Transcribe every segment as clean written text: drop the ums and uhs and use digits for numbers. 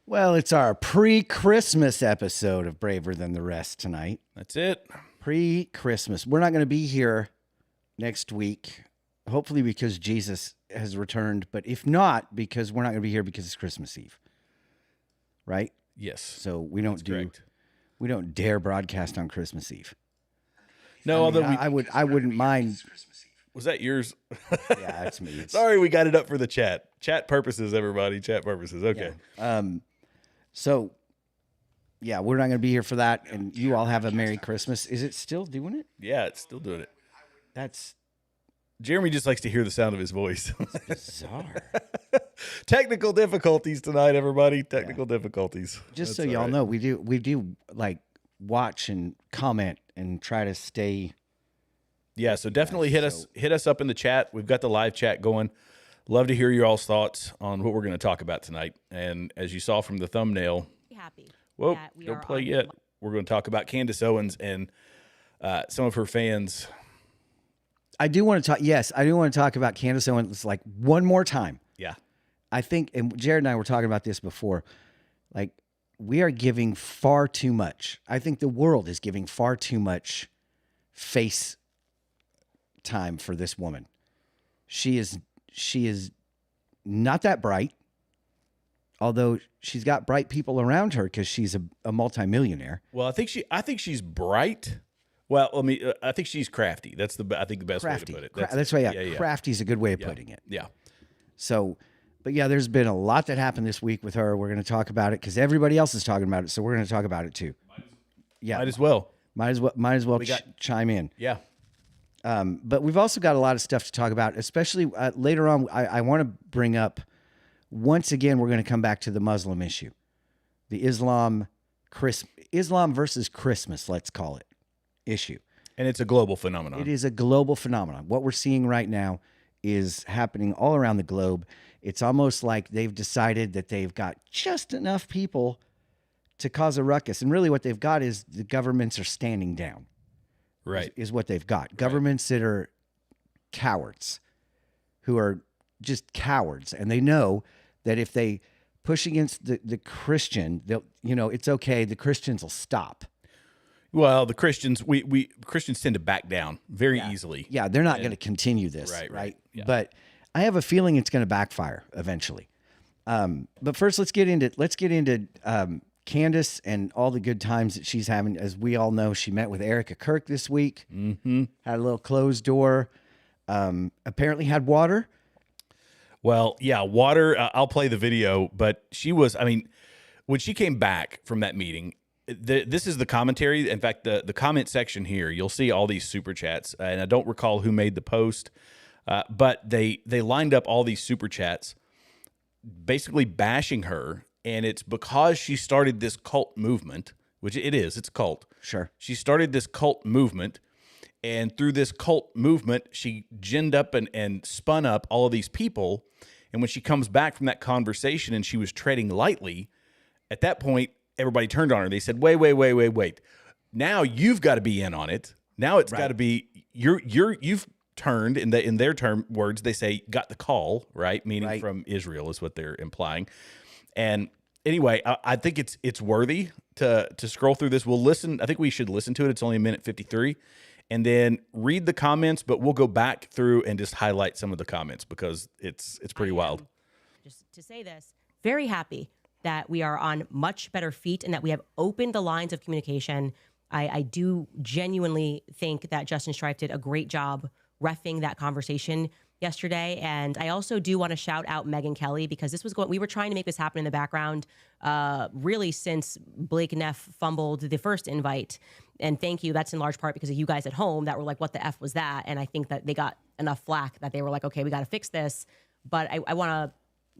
Well, it's our pre-Christmas episode of Braver Than the Rest tonight. That's it. Pre-Christmas. We're not going to be here next week, hopefully because Jesus has returned, but if not, because we're not going to be here because it's Christmas Eve. Right? Yes. So we don't dare broadcast on Christmas Eve. No, although I wouldn't mind. Was that yours? Yeah, that's me. Sorry, we got it up for the chat. Chat purposes, everybody. Chat purposes. Okay. Yeah. So, yeah, we're not going to be here for that, and you all have a Merry Christmas. Is it still doing it? Yeah, it's still doing it. That's Jeremy just likes to hear the sound of his voice. bizarre. Technical difficulties tonight, everybody. Technical difficulties. Just so y'all know, we do like watch and comment and try to stay. Yeah, so definitely hit us up in the chat. We've got the live chat going. Love to hear your all's thoughts on what we're going to talk about tonight. And as you saw from the thumbnail, well, don't play yet. We're going to talk about Candace Owens and some of her fans. I do want to talk. Yes, I do want to talk about Candace Owens like one more time. Yeah, I think, and Jared and I were talking about this before. Like, we are giving far too much. I think the world is giving far too much face time for this woman. She is not that bright, although she's got bright people around her because she's a multimillionaire. Well, I think she's bright. Well, I think she's crafty. That's the best Crafty. way to put it. That's right. Yeah. Crafty is a good way of putting it. Yeah. So, but yeah, there's been a lot that happened this week with her. We're going to talk about it because everybody else is talking about it. So we're going to talk about it too. Yeah. Might as well. Might as well chime in. Yeah. But we've also got a lot of stuff to talk about, especially later on. I want to bring up, once again, we're going to come back to the Muslim issue, the Islam versus Christmas, let's call it, issue. And it's a global phenomenon. It is a global phenomenon. What we're seeing right now is happening all around the globe. It's almost like they've decided that they've got just enough people to cause a ruckus. And really what they've got is the governments are standing down. Right. Is what they've got. Governments that are cowards, who are just cowards. And they know that if they push against the Christian, it's okay. The Christians will stop. Well, the Christians, Christians tend to back down very easily. Yeah, they're not going to continue this, right? Yeah. But I have a feeling it's going to backfire eventually. But first, let's get into Candace and all the good times that she's having. As we all know, she met with Erika Kirk this week. Mm-hmm. Had a little closed door. Apparently had water. Well, yeah, water. I'll play the video, but she was. I mean, when she came back from that meeting. This is the commentary. In fact, the comment section here, you'll see all these super chats, and I don't recall who made the post, but they lined up all these super chats, basically bashing her, and it's because she started this cult movement, which it's a cult. Sure. She started this cult movement, and through this cult movement, she ginned up and spun up all of these people, and when she comes back from that conversation and she was treading lightly, at that point, everybody turned on her. They said, wait. Now you've got to be in on it. Now it's got to be you've turned in their words. They say got the call, right? Meaning from Israel is what they're implying. And anyway, I think it's worthy to scroll through this. We'll listen. I think we should listen to it. It's only 1:53, and then read the comments. But we'll go back through and just highlight some of the comments because it's pretty wild. Just to say this, very happy that we are on much better feet and that we have opened the lines of communication. I do genuinely think that Justin Strife did a great job reffing that conversation yesterday. And I also do want to shout out Megyn Kelly because we were trying to make this happen in the background really since Blake Neff fumbled the first invite. And thank you. That's in large part because of you guys at home that were like, what the F was that? And I think that they got enough flack that they were like, okay, we got to fix this. But I want to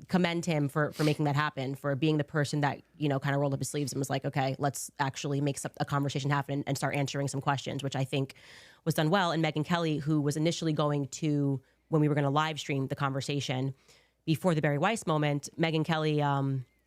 commend him for making that happen, for being the person that, kind of rolled up his sleeves and was like, okay, let's actually make a conversation happen and start answering some questions, which I think was done well. And Megyn Kelly, who was initially going to, when we were going to live stream the conversation before the Barry Weiss moment, Megyn Kelly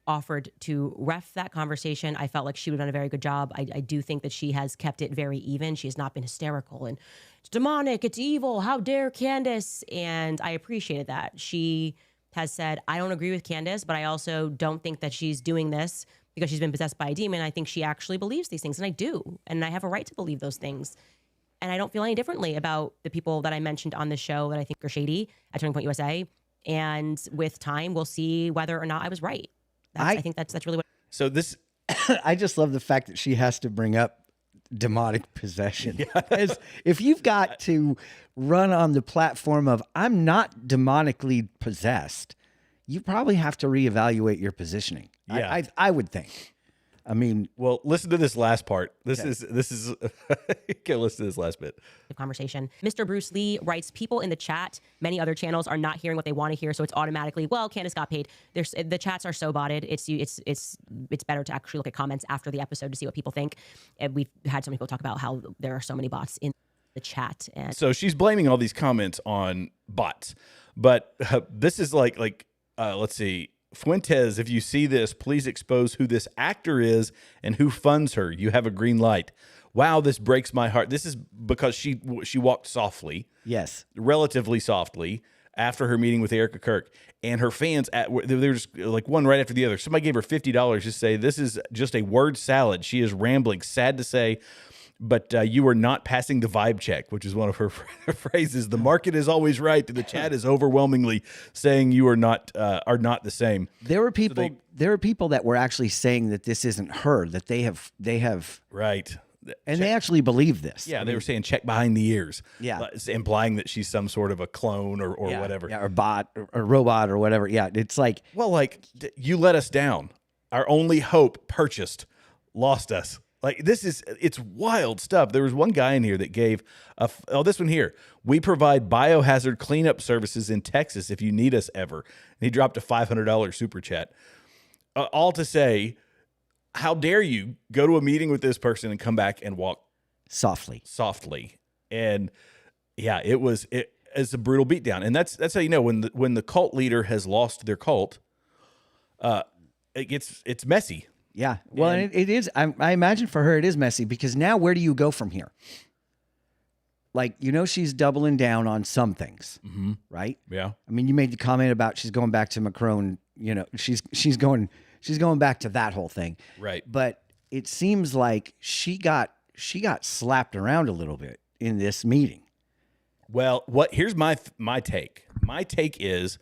offered to ref that conversation. I felt like she would have done a very good job. I do think that she has kept it very even. She has not been hysterical and it's demonic, it's evil, how dare Candace? And I appreciated that. She has said, I don't agree with Candace, but I also don't think that she's doing this because she's been possessed by a demon. I think she actually believes these things, and I do. And I have a right to believe those things. And I don't feel any differently about the people that I mentioned on the show that I think are shady at Turning Point USA. And with time, we'll see whether or not I was right. I think that's really what. So this, I just love the fact that she has to bring up demonic possession. Because if you've got to run on the platform of I'm not demonically possessed, you probably have to reevaluate your positioning. Yeah. I would think. I mean, well, listen to this last part. This is go listen to this last bit. Conversation. Mr. Bruce Lee writes, people in the chat, many other channels are not hearing what they want to hear, so it's automatically, well, Candace got paid. The chats are so botted. It's better to actually look at comments after the episode to see what people think. And we've had so many people talk about how there are so many bots in the chat. And so she's blaming all these comments on bots, but this is like let's see. Fuentes, if you see this, please expose who this actor is and who funds her. You have a green light. Wow, this breaks my heart. This is because she walked softly. yes. Relatively softly after her meeting with Erika Kirk, and her fans they're just like one right after the other. Somebody gave her $50 to say this is just a word salad. She is rambling. Sad to say, but you are not passing the vibe check, which is one of her phrases. The market is always right. The chat is overwhelmingly saying you are not the same. There were people. There were people that were actually saying that this isn't her. That they have, Right. and they actually believe this. Yeah, they were saying check behind the ears. Yeah. Implying that she's some sort of a clone or whatever. Yeah, or bot or robot or whatever. Yeah, it's like, Well, like, you let us down. Our only hope purchased, lost us. Like, it's wild stuff. There was one guy in here that gave, this one here. We provide biohazard cleanup services in Texas if you need us ever. And he dropped a $500 super chat. All to say, how dare you go to a meeting with this person and come back and walk softly. And yeah, it's a brutal beatdown. And that's how you know when the cult leader has lost their cult, it's messy. Yeah. Well, and it is. I imagine for her it is messy because now where do you go from here? Like, she's doubling down on some things, right? Yeah. I mean, you made the comment about she's going back to Macron. She's going back to that whole thing, Right. But it seems like she got slapped around a little bit in this meeting. Well, here's my take. My take is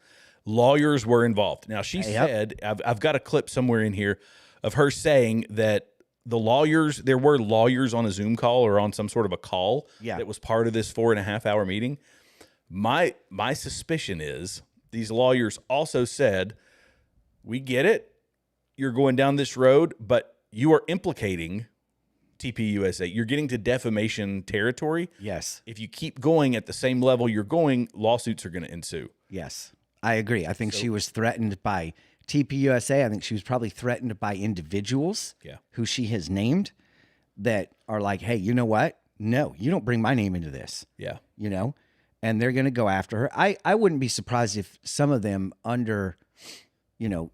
lawyers were involved. Now, she said, I've got a clip somewhere in here of her saying that there were lawyers on a Zoom call or on some sort of a call that was part of this 4.5-hour meeting. My suspicion is these lawyers also said, we get it. You're going down this road, but you are implicating TPUSA. You're getting to defamation territory. Yes. If you keep going at the same level you're going, lawsuits are going to ensue. Yes. I agree. I think she was threatened by TPUSA. I think she was probably threatened by individuals who she has named that are like, hey, you know what? No, you don't bring my name into this. Yeah. And they're going to go after her. I wouldn't be surprised if some of them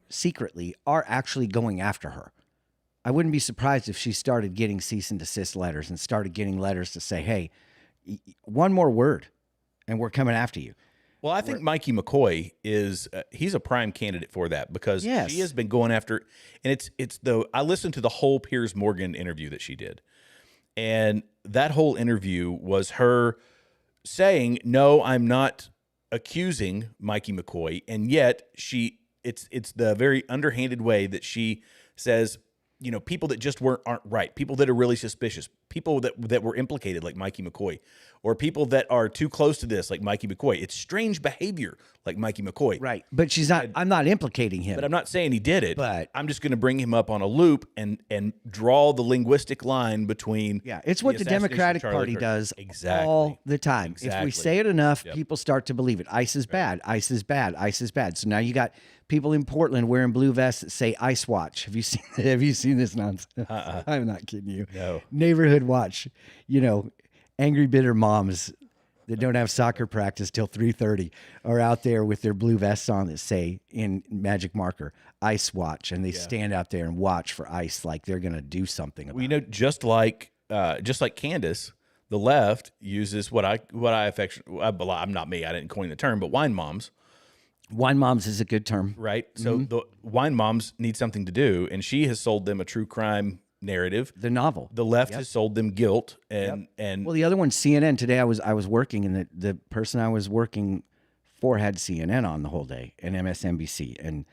secretly are actually going after her. I wouldn't be surprised if she started getting cease and desist letters and started getting letters to say, hey, one more word and we're coming after you. Well, I think Mikey McCoy he's a prime candidate for that because she has been going after, and I listened to the whole Piers Morgan interview that she did. And that whole interview was her saying, no, I'm not accusing Mikey McCoy. And yet it's the very underhanded way that she says, people that just aren't right, people that are really suspicious, people that were implicated like Mikey McCoy, or people that are too close to this like Mikey McCoy. It's strange behavior like Mikey McCoy. Right. But she's not, I'm not implicating him. But I'm not saying he did it. But I'm just going to bring him up on a loop and draw the linguistic line between. Yeah, it's what the Democratic Party does all the time. Exactly. If we say it enough, people start to believe it. ICE is bad. ICE is bad. ICE is bad. So now you got people in Portland wearing blue vests that say ICE Watch. Have you seen this nonsense? I'm not kidding you. No. Neighborhood Watch. Angry bitter moms that don't have soccer practice till 3:30 are out there with their blue vests on that say in magic marker ICE Watch, and they stand out there and watch for ICE like they're going to do something about it. Just like Candace, the left uses what I affectionately, I'm not me, I didn't coin the term, but wine moms Wine moms is a good term. right? So the wine moms need something to do, and she has sold them a true crime narrative. The novel. The left has sold them guilt, and Well, the other one, CNN. Today, I was working, and the person I was working for had CNN on the whole day and MSNBC, and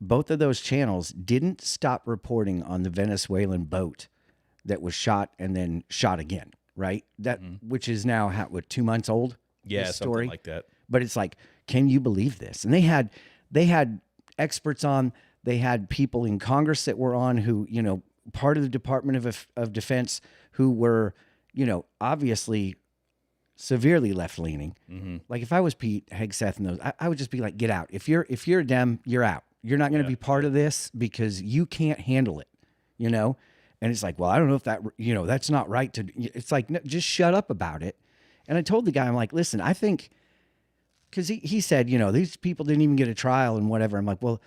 both of those channels didn't stop reporting on the Venezuelan boat that was shot and then shot again. Right, that which is now 2 months old. yeah, this something story. like that. But it's like, can you believe this? And they had experts on. They had people in Congress that were on who, part of the Department of Defense who were, obviously severely left leaning. Like if I was Pete Hegseth and those, I would just be like, get out. If you're a Dem, you're out. You're not going to be part of this because you can't handle it. And it's like, well, I don't know if that, that's not right to. It's like, no, just shut up about it. And I told the guy, I'm like, listen, I think. Because he said, these people didn't even get a trial and whatever. I'm like, well,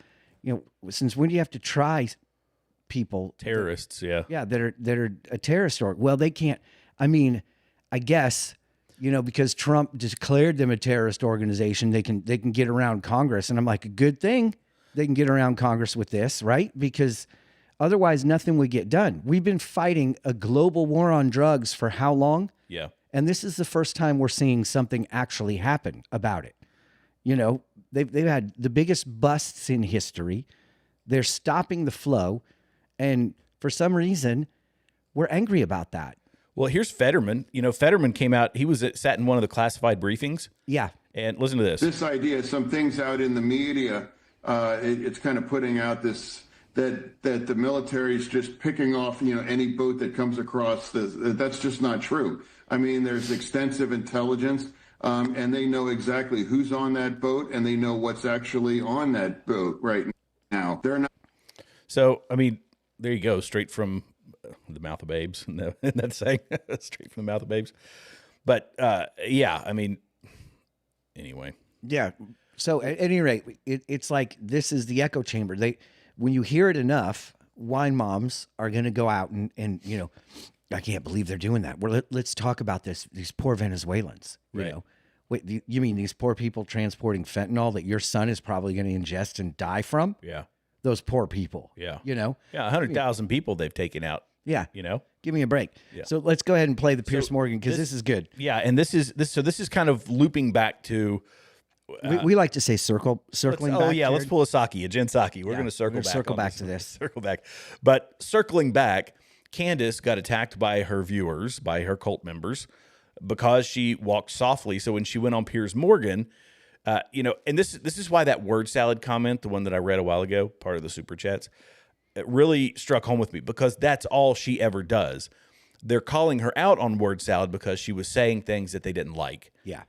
since when do you have to try people? Terrorists, yeah. Yeah, that are a terrorist org. Well, they can't. I mean, I guess, because Trump declared them a terrorist organization, they can get around Congress. And I'm like, a good thing they can get around Congress with this, right? Because otherwise nothing would get done. We've been fighting a global war on drugs for how long? Yeah. And this is the first time we're seeing something actually happen about it. They've had the biggest busts in history. They're stopping the flow. And for some reason, we're angry about that. Well, here's Fetterman. Fetterman came out. He sat in one of the classified briefings. Yeah. And listen to this. This idea, some things out in the media, it's kind of putting out this that the military is just picking off, any boat that comes across. That's just not true. I mean, there's extensive intelligence, and they know exactly who's on that boat, and they know what's actually on that boat right now. They're not. So, I mean, there you go, straight from the mouth of babes. No, that's saying straight from the mouth of babes. But yeah, I mean, anyway. Yeah. So at any rate, it's like this is the echo chamber. When you hear it enough, wine moms are going to go out and I can't believe they're doing that. Well, let's talk about these poor Venezuelans. Right. Wait, you mean these poor people transporting fentanyl that your son is probably going to ingest and die from? Yeah. Those poor people. Yeah. Yeah, 100,000 people they've taken out. Yeah. Give me a break. Yeah. So let's go ahead and play the Pierce Morgan because this is good. Yeah, and this is kind of looping back to. We like to say circling back. Oh yeah, let's Jared. pull a Jen Psaki. We're going to circle back. Circle on back to this. Circle back, but circling back, Candace got attacked by her viewers, by her cult members, because she walked softly. So when she went on Piers Morgan, and this is why that word salad comment, the one that I read a while ago, part of the super chats, it really struck home with me because that's all she ever does. They're calling her out on word salad because she was saying things that they didn't like. Yeah.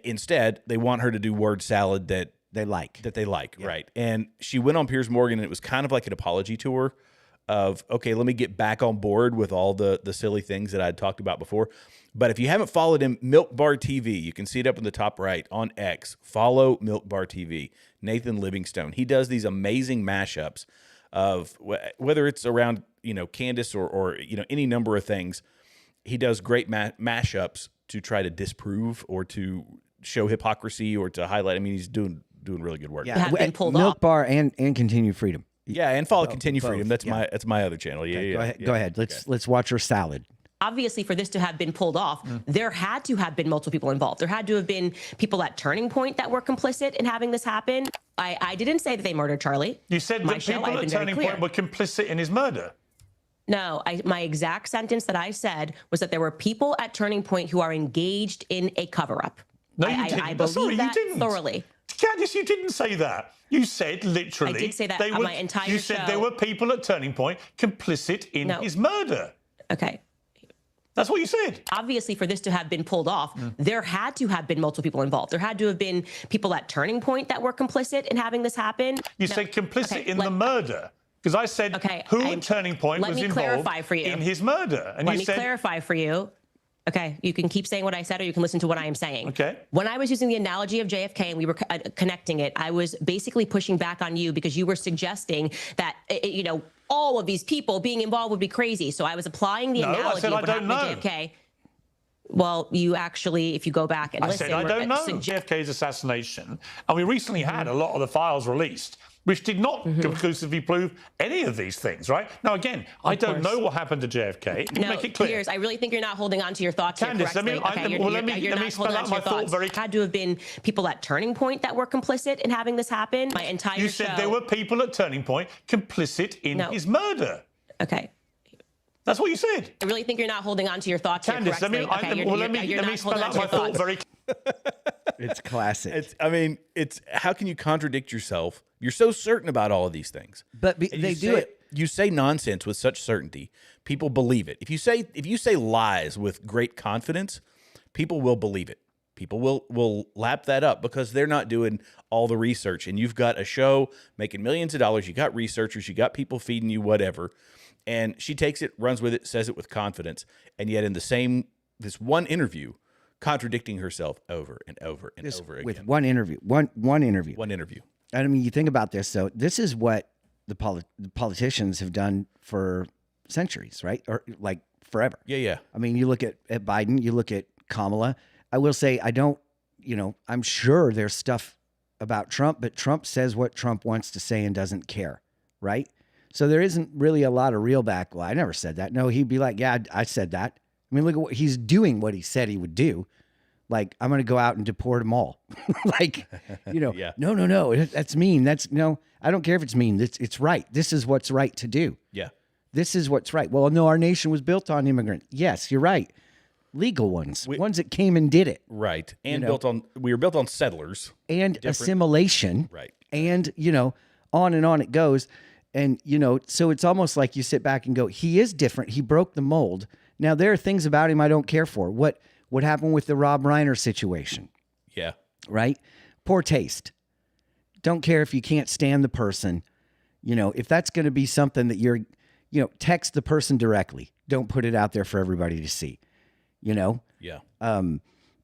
Instead, they want her to do word salad that They like. right? And she went on Piers Morgan, and it was kind of like an apology tour of, okay, let me get back on board with all the silly things that I'd talked about before. But if you haven't followed him, Milk Bar TV, you can see it up in the top right on X. Follow Milk Bar TV, Nathan Livingstone. He does these amazing mashups of whether it's around Candace or any number of things. He does great mashups to try to disprove or to show hypocrisy or to highlight. I mean, he's doing really good work. Yeah. Have been pulled Milk off. Bar and Continue Freedom. Yeah, and follow Continue both, Freedom. That's yeah. my other channel. Yeah, Okay, yeah. Go ahead. Let's watch her salad. Obviously, for this to have been pulled off, there had to have been multiple people involved. There had to have been people at Turning Point that were complicit in having this happen. I didn't say that they murdered Charlie. You said My that show, people I've at been very Turning clear. Point were complicit in his murder. No, my exact sentence that I said was that there were people at Turning Point who are engaged in a cover-up. No, you I didn't. believe Sorry, that you didn't. thoroughly. Candace, you didn't say that. You said literally. I did say that they on were, my entire You said show. there were people at Turning Point complicit in No. his murder. Okay. That's what you said. Obviously, for this to have been pulled off, there had to have been multiple people involved. There had to have been people at Turning Point that were complicit in having this happen. You No. said complicit Okay, in the murder. Because I said who at Turning Point let was me involved clarify for you. in his murder. And Let you me said, clarify for you. Okay, you can keep saying what I said, or you can listen to what I am saying. Okay. When I was using the analogy of JFK and we were connecting it, I was basically pushing back on you because you were suggesting that all of these people being involved would be crazy. So I was applying the No, I analogy said of I what don't happened know. to JFK. Well, you actually, if you go back and I listen, said, I don't know JFK's assassination. And we recently had a lot of the files released, which did not conclusively prove any of these things, right? Now, again, I don't know what happened to JFK. No, make it clear. Piers, I really think you're not holding on to your thoughts Candace, here correctly. let me spell out my thought very... Had to have been people at Turning Point that were complicit in having this happen. My entire You said there were people at Turning Point complicit in his murder. Okay. That's what you said. I really think you're not holding on to your thoughts Candace, here correctly. let me spell out my thought very... It's classic. It's how can you contradict yourself? You're so certain about all of these things. But they do it. You say nonsense with such certainty, people believe it. If you say lies with great confidence, people will believe it. People will lap that up because they're not doing all the research. And you've got a show making millions of dollars. You got researchers. You got people feeding you whatever. And she takes it, runs with it, says it with confidence. And yet in this one interview, contradicting herself over and over and over again. With one interview. One interview. One interview. And I mean, you think about this. So this is what the politicians have done for centuries, right? Or like forever. Yeah. I mean, you look at Biden, you look at Kamala. I will say, I'm sure there's stuff about Trump, but Trump says what Trump wants to say and doesn't care, right? So there isn't really a lot of real back. Well, I never said that. No, he'd be like, yeah, I said that. I mean, look at what he's doing, what he said he would do. Like, I'm going to go out and deport them all. Like, Yeah. No, that's mean. I don't care if it's mean. It's right. This is what's right to do. Yeah. This is what's right. Well, no, our nation was built on immigrants. Yes, you're right. Legal ones, ones that came and did it. Right. And we were built on settlers. And assimilation. Right. And, on and on it goes. And, so it's almost like you sit back and go, he is different. He broke the mold. Now, there are things about him I don't care for. What happened with the Rob Reiner situation? Yeah. Right? Poor taste. Don't care if you can't stand the person. If that's going to be something that you're, text the person directly. Don't put it out there for everybody to see. Yeah.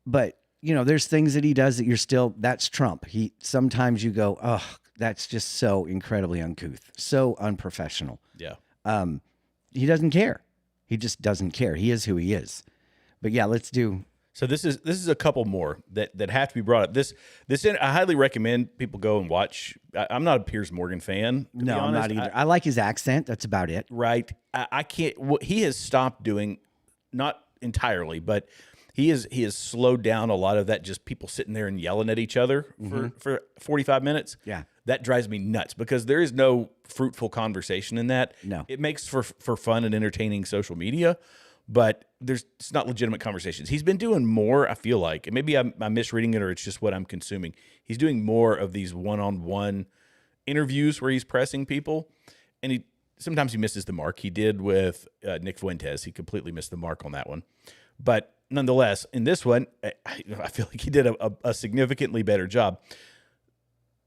But, there's things that he does that that's Trump. Sometimes you go, oh, that's just so incredibly uncouth, so unprofessional. Yeah. He doesn't care. He just doesn't care. He is who he is. But yeah, let's do. So this is a couple more that have to be brought up. This I highly recommend people go and watch. I'm not a Piers Morgan fan. No, I'm not either. I like his accent. That's about it. Right. I can't. He has stopped doing, not entirely, but he has slowed down a lot of that. Just people sitting there and yelling at each other for 45 minutes. Yeah. That drives me nuts because there is no fruitful conversation in that. No. It makes for fun and entertaining social media, but it's not legitimate conversations. He's been doing more, I feel like, and maybe I'm misreading it or it's just what I'm consuming. He's doing more of these one-on-one interviews where he's pressing people, and sometimes he misses the mark. He did with Nick Fuentes. He completely missed the mark on that one. But nonetheless, in this one, I feel like he did a significantly better job.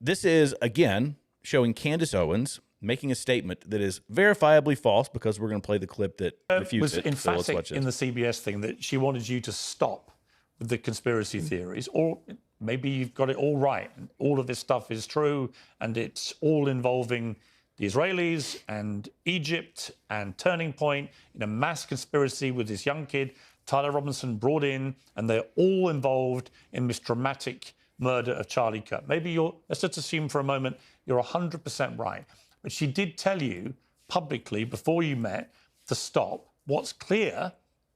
This is, again, showing Candace Owens making a statement that is verifiably false because we're going to play the clip that refutes it. It was emphatic in the CBS thing that she wanted you to stop with the conspiracy theories, or maybe you've got it all right. And all of this stuff is true, and it's all involving the Israelis and Egypt and Turning Point in a mass conspiracy with this young kid, Tyler Robinson, brought in, and they're all involved in this dramatic murder of Charlie Kirk. Maybe let's just assume for a moment you're 100% right. But she did tell you publicly before you met to stop. What's clear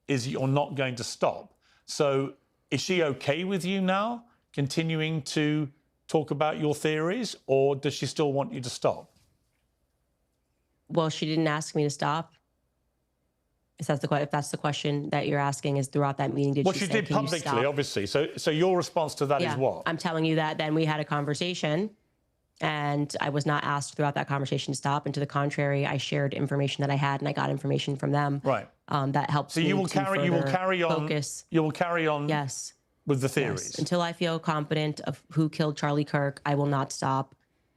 is you're not going to stop. So is she okay with you now continuing to talk about your theories, or does she still want you to stop? Well, she didn't ask me to stop. If that's the question that you're asking, is throughout that meeting, did she say, did publicly, obviously. So your response to that is what? I'm telling you that then we had a conversation, and I was not asked throughout that conversation to stop. And to the contrary, I shared information that I had, and I got information from them. Right. That helped. So you will carry on. Focus. You will carry on. Yes. With the theories. Yes. Until I feel confident of who killed Charlie Kirk, I will not stop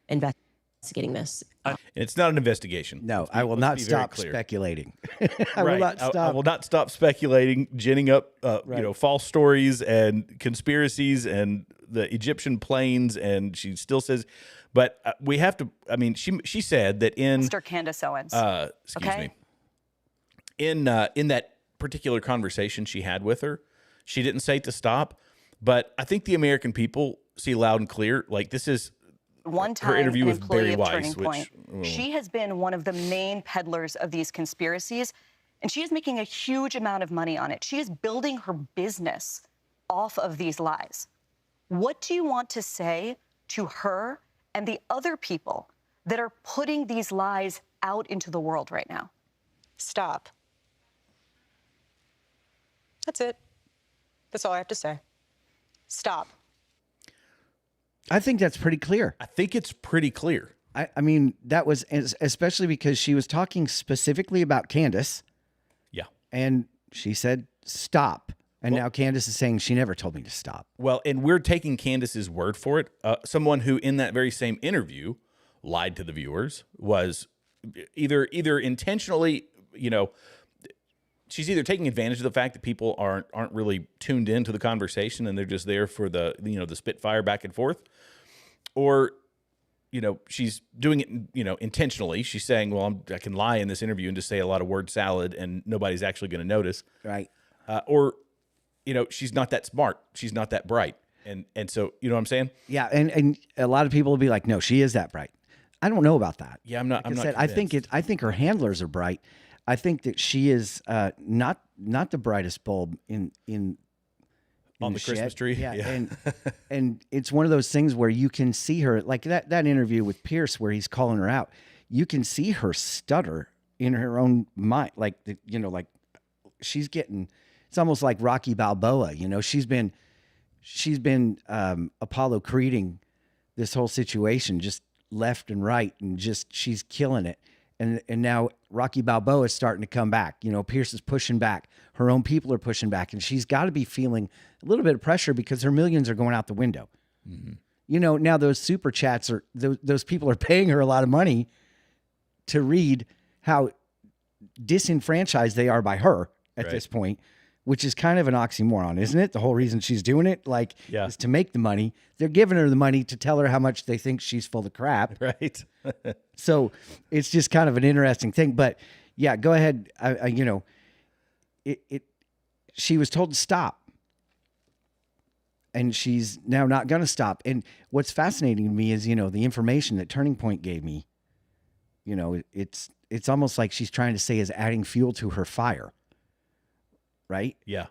investigating this. And it's not an investigation. No, I will not stop speculating. I will not stop speculating, ginning up, false stories and conspiracies and the Egyptian planes. And she still says, but we have to. I mean, she said that in Mr. Candace Owens. Excuse me. In that particular conversation she had with her, She didn't say to stop, but I think the American people see loud and clear. Like, this is one time her interview an with employee Barry of Weiss, Turning Point. which She has been one of the main peddlers of these conspiracies, and she is making a huge amount of money on it. She is building her business off of these lies. What do you want to say to her and the other people that are putting these lies out into the world right now? Stop. That's it. That's all I have to say. Stop. I think that's pretty clear. I think it's pretty clear. I mean, that was especially because she was talking specifically about Candace, Yeah. and she said, stop. And now Candace is saying she never told me to stop. Well, and we're taking Candace's word for it. Someone who in that very same interview lied to the viewers was either intentionally, she's either taking advantage of the fact that people aren't really tuned into the conversation and they're just there for the the spitfire back and forth, or she's doing it intentionally. She's saying, well, I can lie in this interview and just say a lot of word salad and nobody's actually going to notice, Right. or she's not that smart, she's not that bright, and so what I'm saying. Yeah, and a lot of people will be like, no, she is that bright. I don't know about that. Yeah, I'm not. Like I'm I not. said, I think her handlers are bright. I think that she is not the brightest bulb in On the Christmas shed. tree? Yeah, Yeah. and it's one of those things where you can see her, like that interview with Pierce where he's calling her out. You can see her stutter in her own mind, like like she's getting. It's almost like Rocky Balboa. She's been Apollo Creeding this whole situation just left and right, and just she's killing it. And now Rocky Balboa is starting to come back. Pierce is pushing back. Her own people are pushing back, and she's got to be feeling a little bit of pressure because her millions are going out the window. Mm-hmm. Now those super chats are those people are paying her a lot of money to read how disenfranchised they are by her at this point, which is kind of an oxymoron, isn't it? The whole reason she's doing it, is to make the money. They're giving her the money to tell her how much they think she's full of crap. Right. So it's just kind of an interesting thing. But yeah, go ahead. She was told to stop, and she's now not going to stop. And what's fascinating to me is, the information that Turning Point gave me, it's almost like she's trying to say is adding fuel to her fire. Right? Yeah.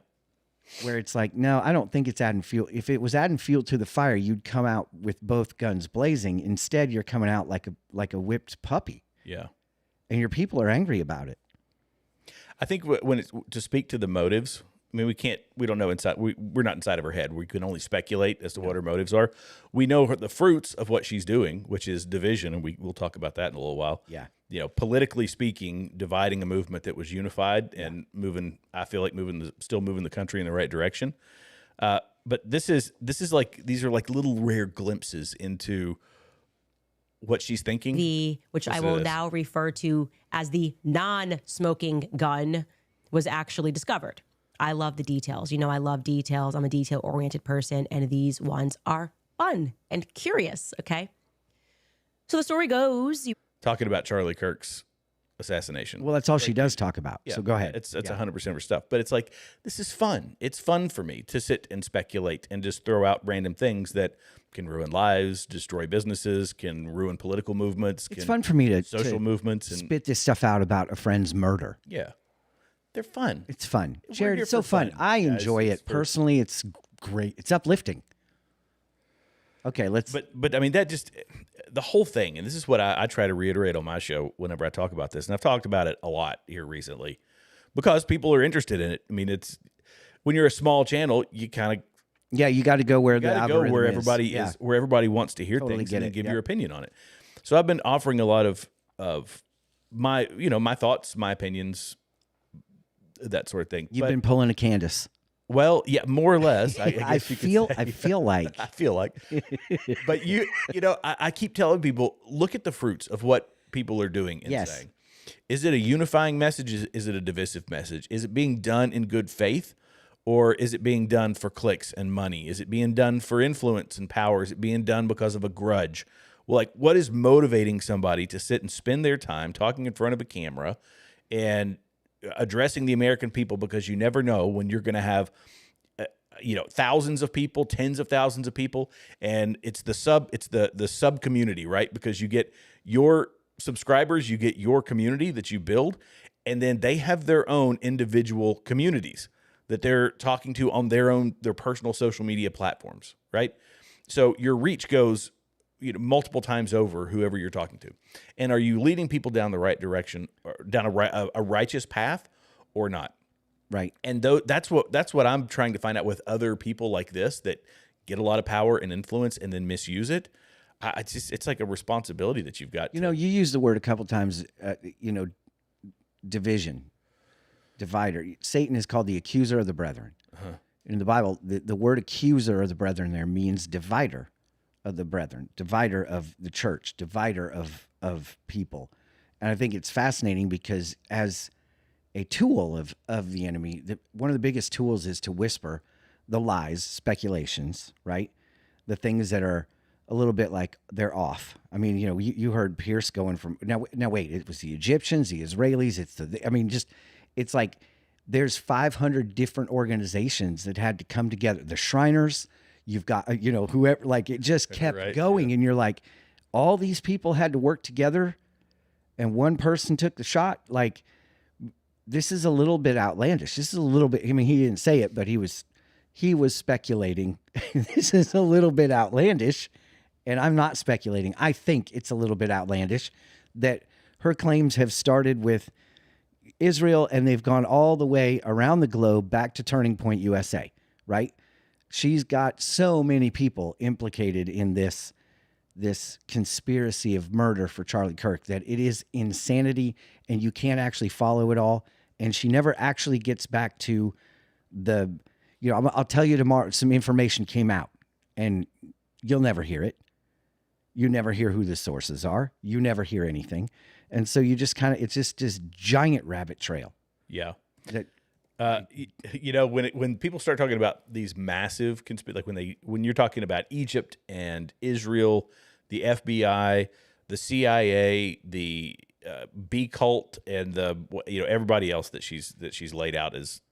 Where it's like, no, I don't think it's adding fuel. If it was adding fuel to the fire, you'd come out with both guns blazing. Instead, you're coming out like a whipped puppy. Yeah. And your people are angry about it. I think when it's to speak to the motives, I mean, we don't know inside. We're not inside of her head. We can only speculate as to what her motives are. We know the fruits of what she's doing, which is division, and we'll talk about that in a little while. Yeah. Politically speaking, dividing a movement that was unified and moving. I feel like still moving the country in the right direction. But these are like little rare glimpses into what she's thinking. Which I will now refer to as the non-smoking gun was actually discovered. I love the details. I love details. I'm a detail-oriented person, and these ones are fun and curious, okay? So the story goes... Talking about Charlie Kirk's assassination. Well, that's all she does talk about. Yeah, so go ahead. It's 100% of her stuff. But it's like, this is fun. It's fun for me to sit and speculate and just throw out random things that can ruin lives, destroy businesses, can ruin political movements. It's fun for me to social movements and spit this stuff out about a friend's murder. Yeah. They're fun. It's fun. We're Jared, here it's so for fun. fun, I guys. enjoy It's it. Personally, it's great. It's uplifting. Okay, let's... But I mean, that just... The whole thing, and this is what I try to reiterate on my show whenever I talk about this, and I've talked about it a lot here recently, because people are interested in it. I mean, it's... When you're a small channel, you kind of... Yeah, you got to go where the algorithm where is. everybody is, where everybody wants to hear things and then give your opinion on it. So I've been offering a lot of my thoughts, my opinions, that sort of thing. You've been pulling a Candace. Well, yeah, more or less. I guess I you feel could say. I feel like. I feel like. But I keep telling people, look at the fruits of what people are doing and saying. Is it a unifying message? Is it a divisive message? Is it being done in good faith? Or is it being done for clicks and money? Is it being done for influence and power? Is it being done because of a grudge? Well, like, what is motivating somebody to sit and spend their time talking in front of a camera and addressing the American people? Because you never know when you're going to have thousands of people, tens of thousands of people, and it's the sub community, right? Because you get your subscribers, you get your community that you build, and then they have their own individual communities that they're talking to on their personal social media platforms, right? So your reach goes multiple times over whoever you're talking to. And are you leading people down the right direction, or down a righteous path, or not? Right. And that's what I'm trying to find out with other people like this that get a lot of power and influence and then misuse it. It's like a responsibility that you've got. You used the word a couple times, division, divider. Satan is called the accuser of the brethren. Uh-huh. In the Bible, the word accuser of the brethren there means divider of the brethren, divider of the church, divider of people. And I think it's fascinating because as a tool of the enemy, one of the biggest tools is to whisper the lies, speculations, right? The things that are a little bit like they're off. I mean, you heard Pierce going from now wait, it was the Egyptians, the Israelis, it's like there's 500 different organizations that had to come together. The Shriners, you've got whoever, like it just kept right, going, yeah. And you're like, all these people had to work together and one person took the shot. Like, this is a little bit outlandish. This is a little bit, I mean, he didn't say it, but he was speculating. This is a little bit outlandish. And I'm not speculating. I think it's a little bit outlandish that her claims have started with Israel and they've gone all the way around the globe back to Turning Point USA, right? She's got so many people implicated in this conspiracy of murder for Charlie Kirk that it is insanity and you can't actually follow it all. And she never actually gets back to I'll tell you tomorrow, some information came out and you'll never hear it. You never hear who the sources are. You never hear anything. And so you just it's just this giant rabbit trail. Yeah. That, when people start talking about these massive like when you're talking about Egypt and Israel, the FBI, the CIA, the B cult, and everybody else that she's laid out as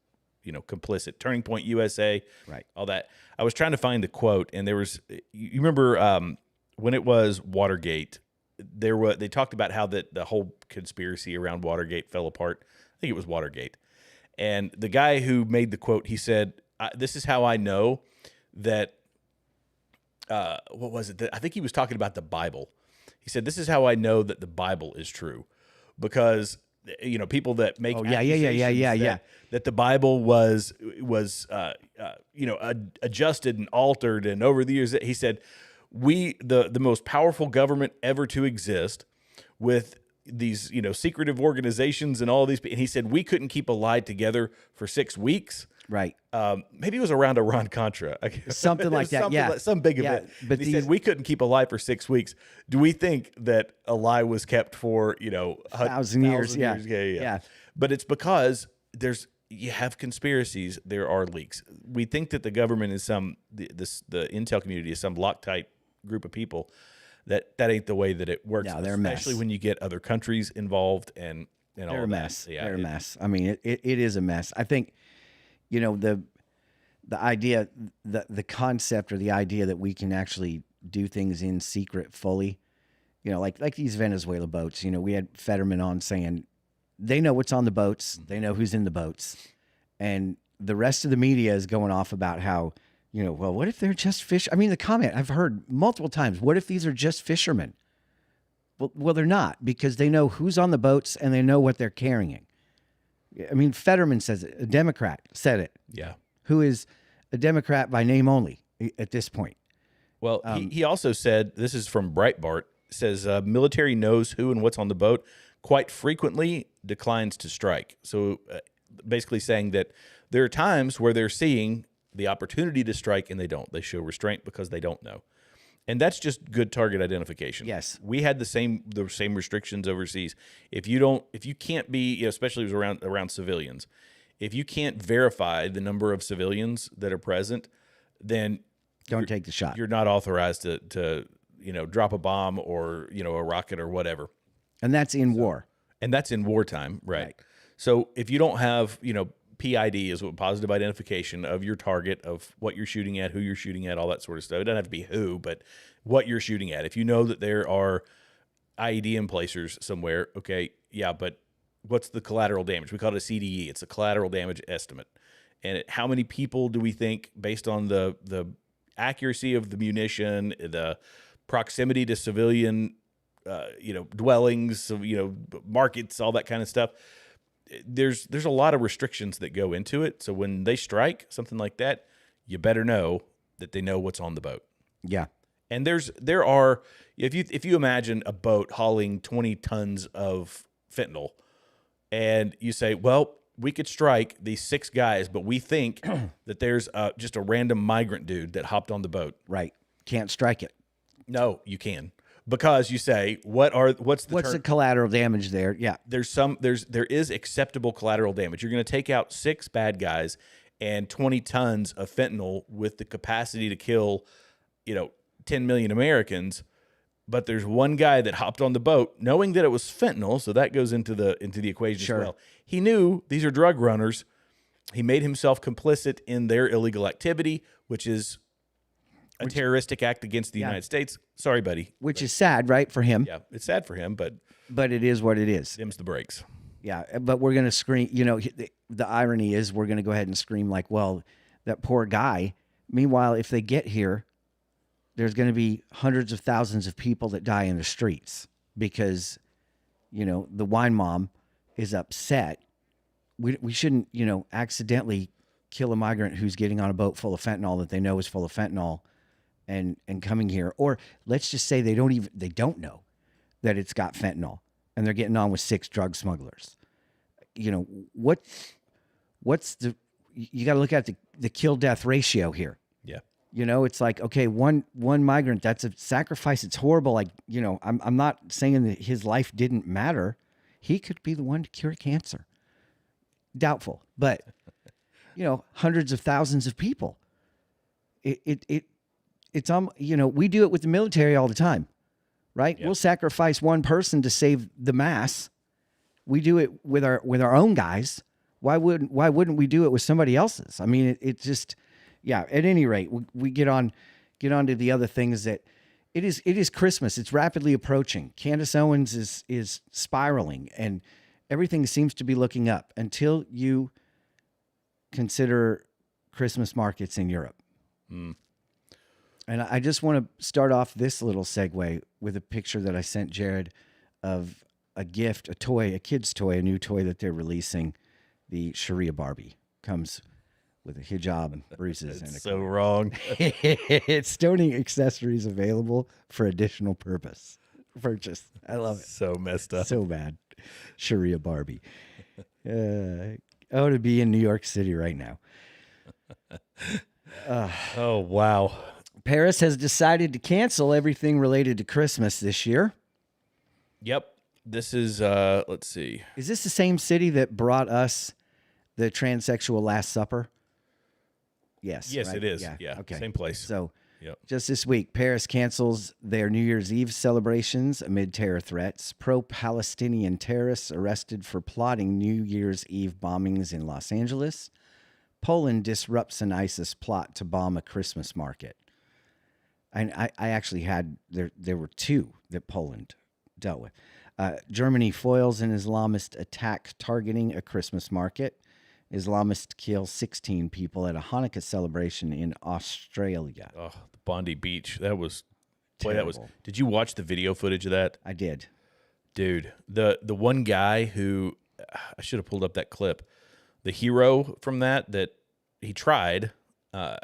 complicit, Turning Point USA, right? All that. I was trying to find the quote, and there was, you remember when it was Watergate, they talked about how the whole conspiracy around Watergate fell apart. I think it was Watergate. And the guy who made the quote, he said, this is how I know that, what was it? I think he was talking about the Bible. He said, this is how I know that the Bible is true. Because, people that make accusations that the Bible was adjusted and altered. And over the years, he said, the most powerful government ever to exist with these, secretive organizations and all these, and he said, we couldn't keep a lie together for 6 weeks. Right. Maybe it was around Iran-Contra. Something like that. Some big event. But he said, we couldn't keep a lie for 6 weeks. Do we think that a lie was kept for, 1,000 years? Yeah. But it's because you have conspiracies, there are leaks. We think that the government is the intel community is some Loctite group of people. That ain't the way that it works. No, they're a mess. Especially when you get other countries involved and all they're of a mess. That. Yeah, they're a mess. I mean, it is a mess. I think, the idea, the concept or the idea that we can actually do things in secret fully, like these Venezuela boats. We had Fetterman on saying they know what's on the boats, they know who's in the boats, and the rest of the media is going off about how, well, what if they're just fish? I mean, the comment I've heard multiple times, what if these are just fishermen? Well, they're not, because they know who's on the boats and they know what they're carrying. I mean, Fetterman says it, a Democrat said it. Yeah. Who is a Democrat by name only at this point. Well, he also said, this is from Breitbart, says military knows who and what's on the boat, quite frequently declines to strike. So basically saying that there are times where they're seeing the opportunity to strike and they don't. They show restraint because they don't know. And that's just good target identification. Yes. We had the same restrictions overseas. If you can't be, especially it was around civilians, if you can't verify the number of civilians that are present, then don't take the shot. You're not authorized to drop a bomb or, a rocket or whatever. And that's in war. And that's in wartime, right? So if you don't have, PID is what positive identification of your target, of what you're shooting at, who you're shooting at, all that sort of stuff. It doesn't have to be who, but what you're shooting at. If you know that there are IED emplacers somewhere, okay, yeah, but what's the collateral damage? We call it a CDE. It's a collateral damage estimate. And how many people do we think, based on the accuracy of the munition, the proximity to civilian, dwellings, markets, all that kind of stuff? There's a lot of restrictions that go into it. So when they strike something like that, you better know that they know what's on the boat. Yeah. And there are, if you imagine a boat hauling 20 tons of fentanyl, and you say, well, we could strike these 6 guys, but we think that there's just a random migrant dude that hopped on the boat. Right. Can't strike it. No, you can. Because you say, what's the collateral damage there? Yeah. There is acceptable collateral damage. You're going to take out 6 bad guys and 20 tons of fentanyl with the capacity to kill, 10 million Americans. But there's one guy that hopped on the boat knowing that it was fentanyl, so that goes into the equation as well. He knew these are drug runners. He made himself complicit in their illegal activity, which is a terroristic act against the United States. Sorry, buddy. Which is sad, right, for him? Yeah, it's sad for him, but it is what it is. Them's the breaks. Yeah, but we're going to scream, the irony is we're going to go ahead and scream like, well, that poor guy. Meanwhile, if they get here, there's going to be hundreds of thousands of people that die in the streets because, the wine mom is upset. We shouldn't, accidentally kill a migrant who's getting on a boat full of fentanyl that they know is full of fentanyl and coming here. Or let's just say they don't know that it's got fentanyl and they're getting on with 6 drug smugglers. What's you got to look at the kill-death ratio here. Yeah. It's like, okay, one migrant, that's a sacrifice. It's horrible. Like, I'm not saying that his life didn't matter. He could be the one to cure cancer. Doubtful, but hundreds of thousands of people. It's we do it with the military all the time, right? We'll sacrifice one person to save the mass. We do it with our own guys. Why wouldn't we do it with somebody else's? I mean, it just, yeah. At any rate, we get on to the other things that it is Christmas. It's rapidly approaching. Candace Owens is spiraling, and everything seems to be looking up until you consider Christmas markets in Europe. Mm. And I just want to start off this little segue with a picture that I sent Jared of a gift, a toy, a kid's toy, a new toy that they're releasing. The Sharia Barbie comes with a hijab and bruises. It's and so wrong. It's stoning accessories available for additional purpose. Purchase. I love it. So messed up. So bad. Sharia Barbie. I ought to be in New York City right now. Oh, wow. Paris has decided to cancel everything related to Christmas this year. Yep. This is, let's see. Is this the same city that brought us the transsexual Last Supper? Yes. Yes, right? it is. Yeah. Yeah. Okay. Same place. So Yep. just this week, Paris cancels their New Year's Eve celebrations amid terror threats. Pro-Palestinian terrorists arrested for plotting New Year's Eve bombings in Los Angeles. Poland disrupts an ISIS plot to bomb a Christmas market. And I actually had, there were 2 that Poland dealt with. Germany foils an Islamist attack targeting a Christmas market. Islamists kill 16 people at a Hanukkah celebration in Australia. Oh, the Bondi Beach. That was, boy, Terrible. that was, did you watch the video footage of that? I did. Dude, the one guy who, I should have pulled up that clip. The hero from that he tried, I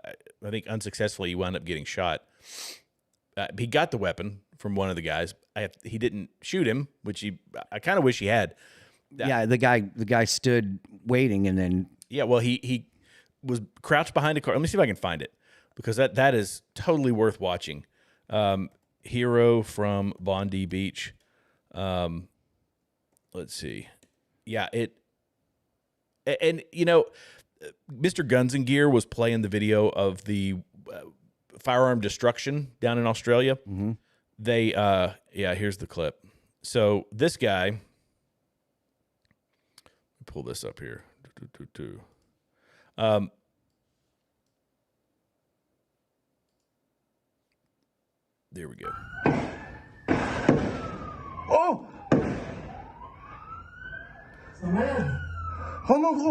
think unsuccessfully, he wound up getting shot. He got the weapon from one of the guys. He didn't shoot him, which I kind of wish he had. Yeah, the guy stood waiting and then... Yeah, well, he was crouched behind a car. Let me see if I can find it, because that is totally worth watching. Hero from Bondi Beach. Let's see. Yeah, and Mr. Guns and Gear was playing the video of the firearm destruction down in Australia. Mm-hmm. Here's the clip. So this guy, pull this up here. There we go. Oh!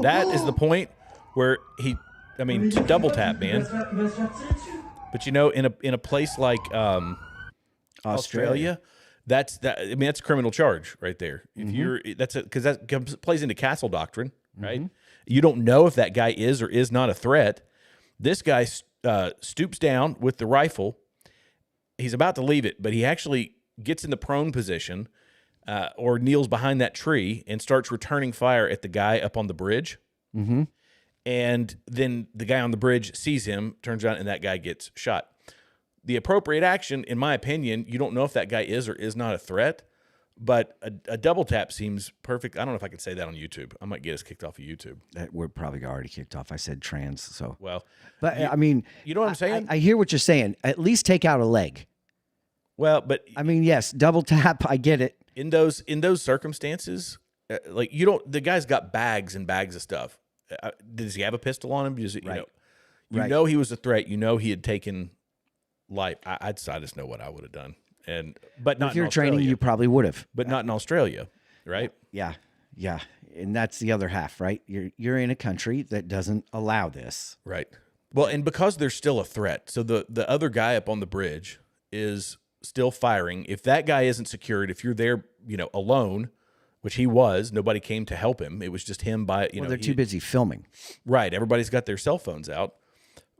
That is the point where to double tap, man. But in a place like Australia, that's a criminal charge right there. If you're because that plays into castle doctrine, right? You don't know if that guy is or is not a threat. This guy stoops down with the rifle. He's about to leave it, but he actually gets in the prone position or kneels behind that tree and starts returning fire at the guy up on the bridge. Mm-hmm. And then the guy on the bridge sees him, turns around, and that guy gets shot. The appropriate action, in my opinion, you don't know if that guy is or is not a threat, but a double tap seems perfect. I don't know if I can say that on YouTube. I might get us kicked off of YouTube. We're probably already kicked off. I said trans, so. Well, but I mean, you know what I'm saying? I hear what you're saying. At least take out a leg. Well, but I mean, yes, double tap. I get it. In those circumstances, the guy's got bags and bags of stuff. Does he have a pistol on him? You know he was a threat. You know he had taken life. I just know what I would have done. But not if you're in Australia. training, you probably would have. But not in Australia, right? Yeah, and that's the other half, right? You're in a country that doesn't allow this, right? Well, and because there's still a threat, so the other guy up on the bridge is still firing. If that guy isn't secured, if you're there, alone, which he was, nobody came to help him. It was just him they're too busy filming. Right. Everybody's got their cell phones out,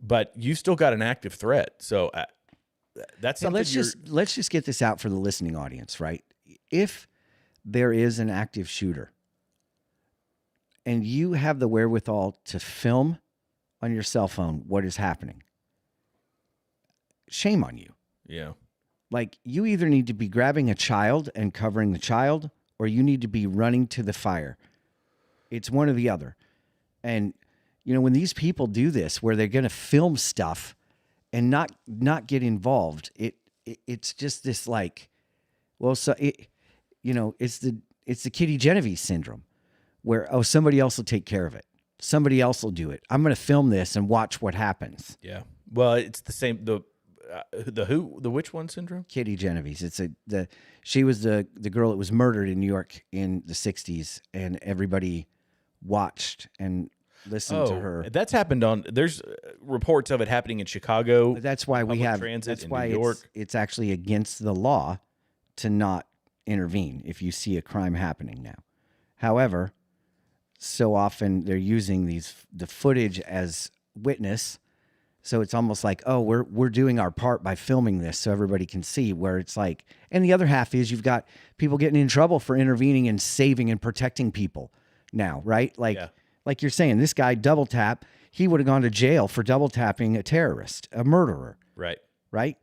but you still got an active threat. So that's something. Let's just get this out for the listening audience, right? If there is an active shooter and you have the wherewithal to film on your cell phone what is happening, shame on you. Yeah. Like, you either need to be grabbing a child and covering the child, or you need to be running to the fire. It's one or the other. And, when these people do this, where they're going to film stuff and not get involved, it's just this it's the Kitty Genovese syndrome, where, somebody else will take care of it. Somebody else will do it. I'm going to film this and watch what happens. Yeah. Well, it's the same, the which one syndrome? Kitty Genovese. She was the girl that was murdered in New York in the 60s, and everybody watched and listened to her. That's happened there's reports of it happening in Chicago. That's why we have transit that's in why New York. It's actually against the law to not intervene if you see a crime happening now. However, so often they're using the footage as witness. So it's almost like, we're doing our part by filming this so everybody can see, where it's like, and the other half is you've got people getting in trouble for intervening and saving and protecting people now, right? Like you're saying, this guy double tap, he would have gone to jail for double tapping a terrorist, a murderer. Right. Right?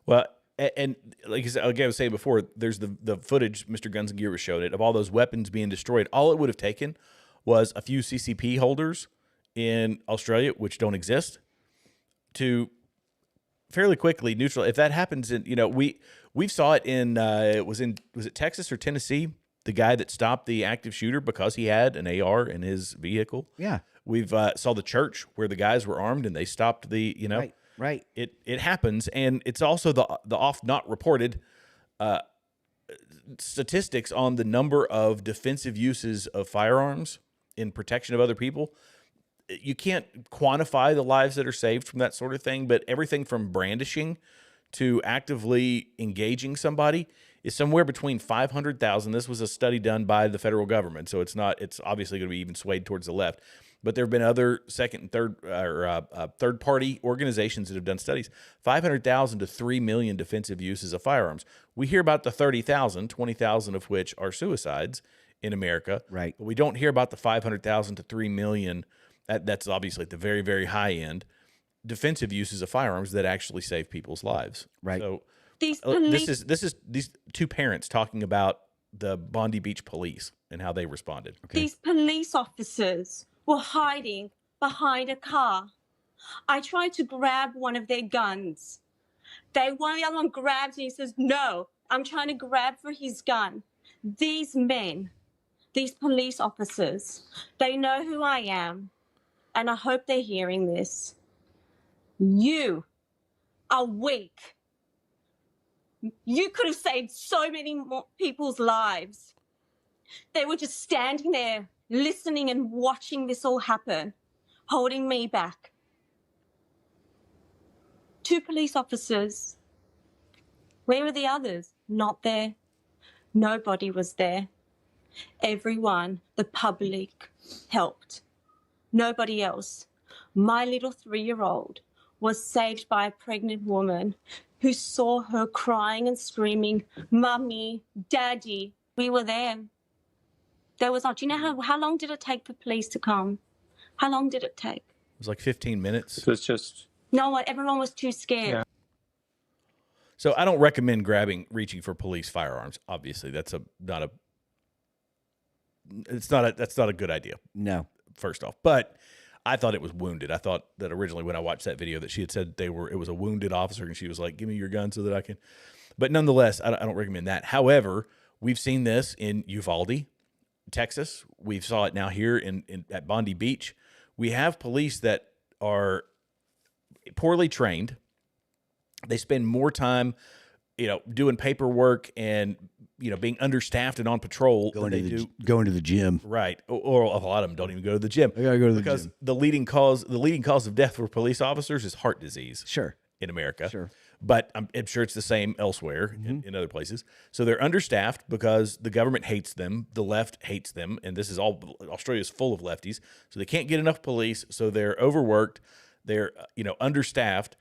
Well, and like I was saying before, there's the footage Mr. Guns and Gear was showing it of all those weapons being destroyed. All it would have taken was a few CCP holders in Australia, which don't exist, to fairly quickly neutral. If that happens we saw it in was it Texas or Tennessee? The guy that stopped the active shooter because he had an AR in his vehicle. Yeah. We've saw the church where the guys were armed and they stopped the Right. It happens, and it's also the oft not reported statistics on the number of defensive uses of firearms in protection of other people. You can't quantify the lives that are saved from that sort of thing, but everything from brandishing to actively engaging somebody is somewhere between 500,000. This was a study done by the federal government, so it's obviously going to be even swayed towards the left. But there have been other second and third party organizations that have done studies. 500,000 to 3 million defensive uses of firearms. We hear about the 30,000, 20,000 of which are suicides in America. Right. But we don't hear about the 500,000 to 3 million. That's obviously at the very, very high end defensive uses of firearms that actually save people's lives. Right. So this is these two parents talking about the Bondi Beach police and how they responded. Okay. These police officers were hiding behind a car. I tried to grab one of their guns. One of the other one grabs and he says, "No, I'm trying to grab for his gun." These men, these police officers, they know who I am. and I hope they're hearing this. You are weak. You could have saved so many more people's lives. They were just standing there, listening and watching this all happen, holding me back. 2 police officers. Where were the others? Not there. Nobody was there. Everyone, the public, helped. Nobody else. My little 3-year-old was saved by a pregnant woman who saw her crying and screaming, "Mummy, Daddy." We were there. There was not. Do you know how long did it take for police to come? How long did it take? It was like 15 minutes. So it's just No one. Everyone was too scared. Yeah. So I don't recommend reaching for police firearms. Obviously, that's not a good idea. No. First off, but I thought it was wounded. I thought that originally when I watched that video that she had said it was a wounded officer, and she was like, "Give me your gun so that I can." But nonetheless, I don't recommend that. However, we've seen this in Uvalde, Texas. We saw it now here at Bondi Beach. We have police that are poorly trained. They spend more time, doing paperwork and, being understaffed and on patrol Going than they do. to the gym. Right. Or a lot of them don't even go to the gym. I gotta go to the because gym. the leading cause of death for police officers is heart disease. Sure. In America. Sure. But I'm sure it's the same elsewhere in other places. So they're understaffed because the government hates them. The left hates them. And this is Australia's full of lefties. So they can't get enough police. So they're overworked. They're, understaffed,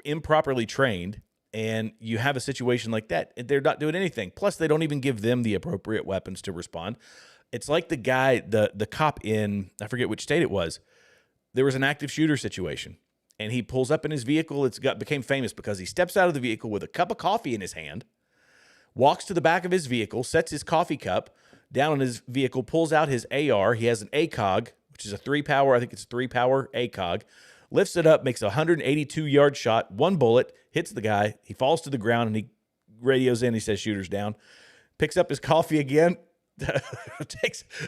improperly trained. And you have a situation like that. They're not doing anything. Plus, they don't even give them the appropriate weapons to respond. It's like the guy, the cop in, I forget which state it was. There was an active shooter situation. And he pulls up in his vehicle. Became famous because he steps out of the vehicle with a cup of coffee in his hand, walks to the back of his vehicle, sets his coffee cup down on his vehicle, pulls out his AR. He has an ACOG, which is a 3-power, I think it's 3-power ACOG, lifts it up, makes a 182-yard shot, 1 bullet, hits the guy. He falls to the ground, and he radios in. He says, "Shooter's down." Picks up his coffee again,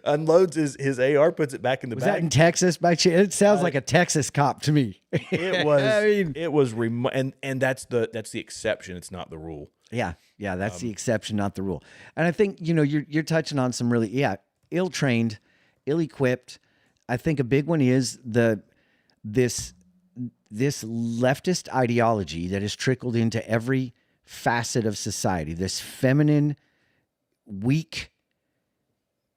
unloads his AR, puts it back in the Was bag. that in Texas by chance? It sounds like a Texas cop to me. It was. I mean, it was, and that's the exception. It's not the rule. yeah, that's the exception, not the rule. And I think you're touching on some really ill-trained, ill-equipped. I think a big one is this leftist ideology that has trickled into every facet of society. This feminine, weak,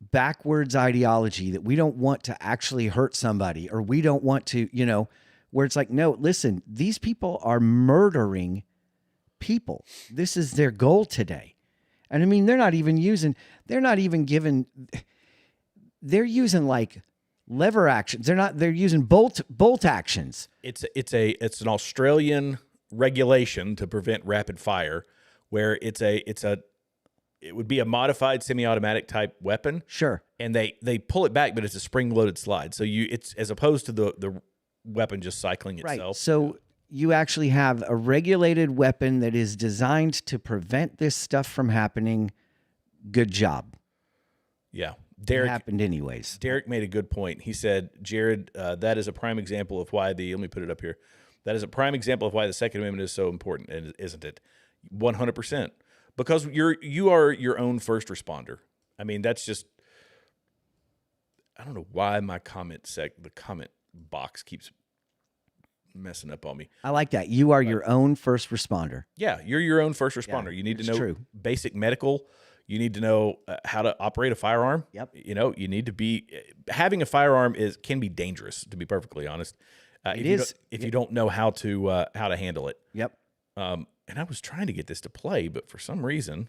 backwards ideology that we don't want to actually hurt somebody, or we don't want to, where it's like, no, listen, these people are murdering people. This is their goal today. And I mean, they're using like lever actions. They're using bolt actions. It's an Australian regulation to prevent rapid fire, where it would be a modified semi-automatic type weapon. Sure. And they pull it back, but it's a spring-loaded slide. So it's as opposed to the weapon just cycling itself. Right. So you actually have a regulated weapon that is designed to prevent this stuff from happening. Good job. Yeah. It happened anyways. Derek made a good point. He said, "Jared, that is a prime example of why let me put it up here. That is a prime example of why the Second Amendment is so important, isn't it? 100%. Because you are your own first responder. I mean, that's just, I don't know why my the comment box keeps messing up on me. I like that. You are your own first responder. Yeah, you're your own first responder. Yeah, you need to it's know true. basic medical. You need to know how to operate a firearm. Yep. You need to be, having a firearm can be dangerous, to be perfectly honest. If you don't know how to handle it. Yep. And I was trying to get this to play, but for some reason,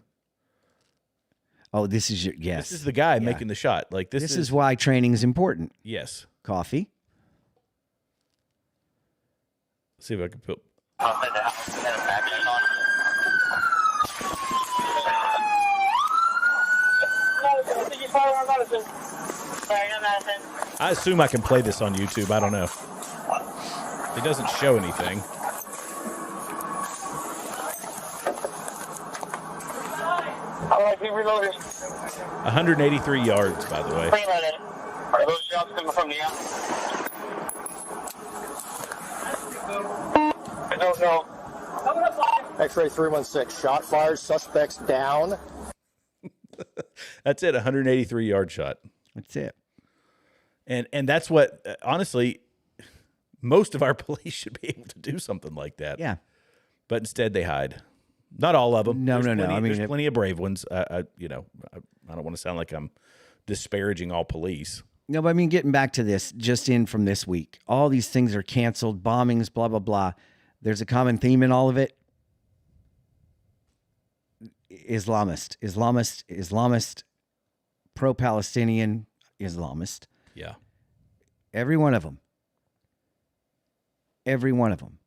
Oh, this is this is the guy making the shot. Like this is why training is important. Yes. Coffee. Let's see if I can put. I assume I can play this on YouTube. I don't know. It doesn't show anything. All right, he reloaded. 183 yards, by the way. Are those shots coming from the out? don't know. X-ray 316, shot fired, suspects down. That's it, 183-yard shot. That's it. And that's what, honestly, most of our police should be able to do something like that. Yeah. But instead they hide. Not all of them. No. Plenty, I mean, there's plenty of brave ones. I don't want to sound like I'm disparaging all police. No, but I mean, getting back to this, just in from this week, all these things are canceled, bombings, blah, blah, blah. There's a common theme in all of it. Islamist, pro-Palestinian, Islamist. Yeah. Every one of them. Every one of them.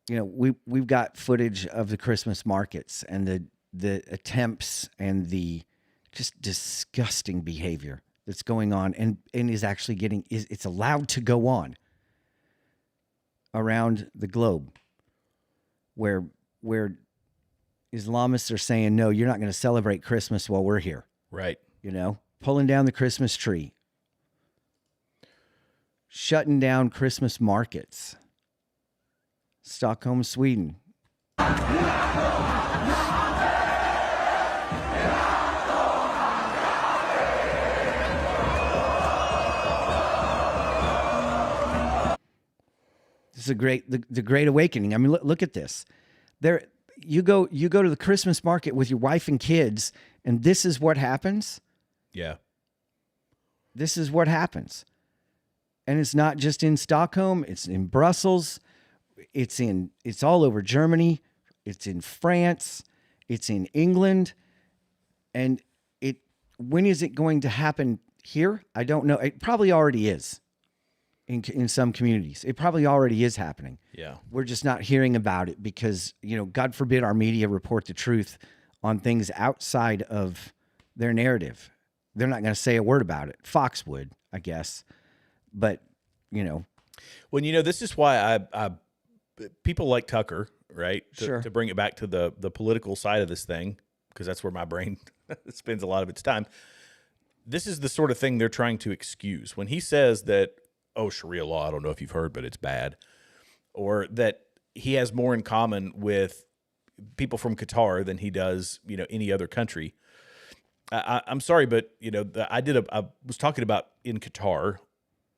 You know, we've got footage of the Christmas markets and the attempts and the just disgusting behavior that's going on and is actually it's allowed to go on around the globe where Islamists are saying, no, you're not going to celebrate Christmas while we're here. Right. You know, pulling down the Christmas tree, shutting down Christmas markets. Stockholm, Sweden. This is the Great Awakening. I mean, look at this. There, you go to the Christmas market with your wife and kids, and this is what happens. Yeah. This is what happens. And it's not just in Stockholm, it's in Brussels, it's all over Germany, it's in France, it's in England. And when is it going to happen here? I don't know. It probably already is in some communities. It probably already is happening. Yeah. We're just not hearing about it because, God forbid our media report the truth on things outside of their narrative. They're not going to say a word about it. Fox would, I guess. But, Well, this is why I people like Tucker, right? Sure. To bring it back to the political side of this thing, because that's where my brain spends a lot of its time. This is the sort of thing they're trying to excuse. When he says that, Sharia law, I don't know if you've heard, but it's bad, or that he has more in common with people from Qatar than he does, any other country. I'm sorry, but I was talking about in Qatar.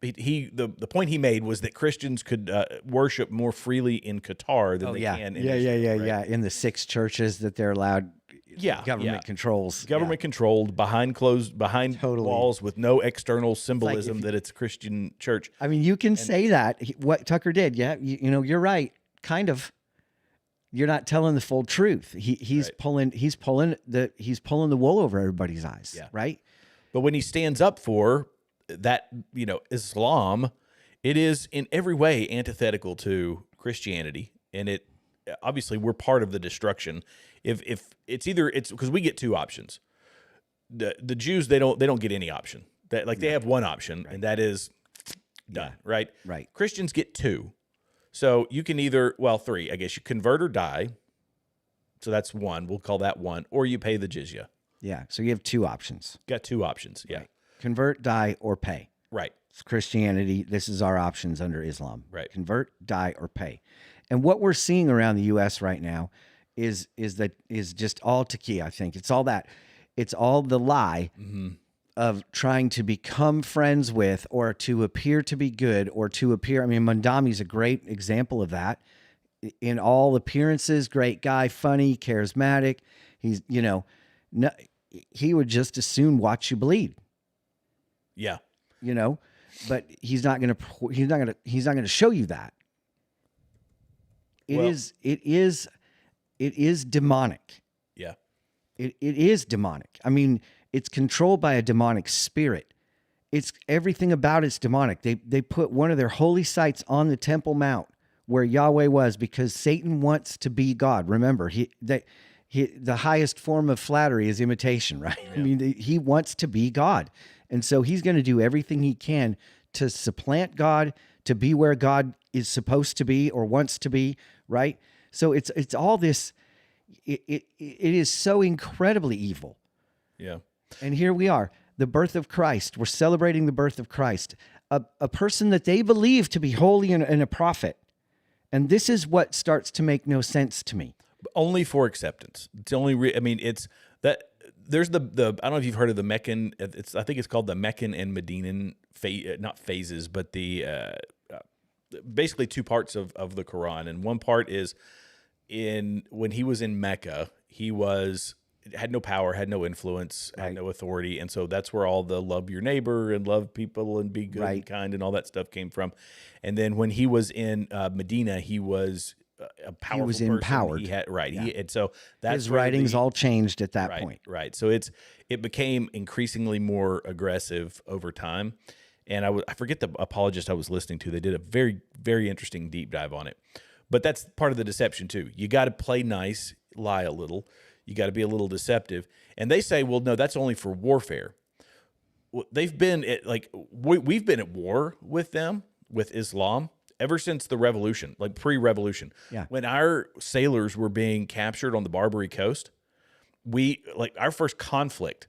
The point he made was that Christians could worship more freely in Qatar than they can in Israel, right? Yeah. In the 6 churches that they're allowed. Government controls. Government controlled, behind walls with no external symbolism that it's a Christian church. I mean, you can say that. What Tucker did, you're right. Kind of. You're not telling the full truth. He's right. pulling the wool over everybody's eyes. Yeah. Right. But when he stands up for that, Islam, it is in every way antithetical to Christianity, and it obviously we're part of the destruction. If it's because we get 2 options. The Jews they don't get any option. They have one option, right. And that is done. Yeah. Right. Right. Christians get 2. So you can 3, I guess. You convert or die. So that's 1. We'll call that 1. Or you pay the jizya. Yeah. So you have 2 options. Got 2 options. Yeah. Right. Convert, die, or pay. Right. It's Christianity. This is our options under Islam. Right. Convert, die, or pay. And what we're seeing around the U.S. right now is just all taqiyya, I think. It's all that. It's all the lie of trying to become friends with or to appear to be good or to appear. I mean, Mondami's a great example of that. In all appearances, great guy, funny, charismatic. He's, he would just as soon watch you bleed. Yeah. But he's not going to show you that. It is demonic. Yeah. It is demonic. I mean, it's controlled by a demonic spirit. It's everything about it's demonic. They put one of their holy sites on the Temple Mount where Yahweh was because Satan wants to be God. Remember, the highest form of flattery is imitation, right? Yeah. I mean, he wants to be God. And so he's going to do everything he can to supplant God, to be where God is supposed to be or wants to be, right? So it's all this, it is so incredibly evil. Yeah. And here we are, the birth of Christ. We're celebrating the birth of Christ, a person that they believe to be holy and a prophet. And this is what starts to make no sense to me. Only for acceptance. It's only. I mean, it's that there's the. I don't know if you've heard of the Meccan. I think it's called the Meccan and Medinan not phases, but the basically two parts of the Quran. And one part is when he was in Mecca, he had no power, had no influence, had no authority, and so that's where all the love your neighbor and love people and be good and kind and all that stuff came from. And then when he was in Medina, he was a powerful He was person. empowered. He had Yeah. and so that's His writings all changed at that point. Right. So it became increasingly more aggressive over time. And I forget the apologist I was listening to. They did a very, very interesting deep dive on it. But that's part of the deception too. You got to play nice, lie a little. You got to be a little deceptive. And they say, well, no, that's only for warfare. Well, they've been we've been at war with them, with Islam, ever since the revolution, like pre-revolution. Yeah. When our sailors were being captured on the Barbary Coast, our first conflict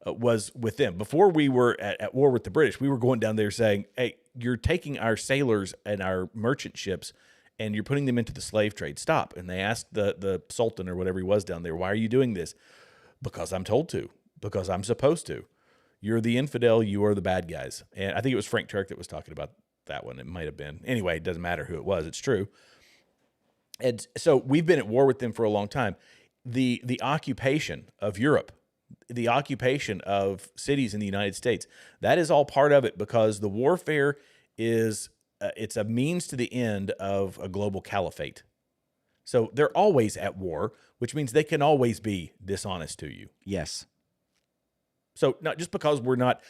was with them. Before we were at war with the British, we were going down there saying, hey, you're taking our sailors and our merchant ships and you're putting them into the slave trade. Stop. And they asked the Sultan or whatever he was down there, why are you doing this? Because I'm told to. Because I'm supposed to. You're the infidel. You are the bad guys. And I think it was Frank Turk that was talking about that one. It might have been. Anyway, it doesn't matter who it was. It's true. And so we've been at war with them for a long time. The occupation of Europe, the occupation of cities in the United States, that is all part of it because the warfare is it's a means to the end of a global caliphate. So they're always at war, which means they can always be dishonest to you. Yes. So not just because we're not,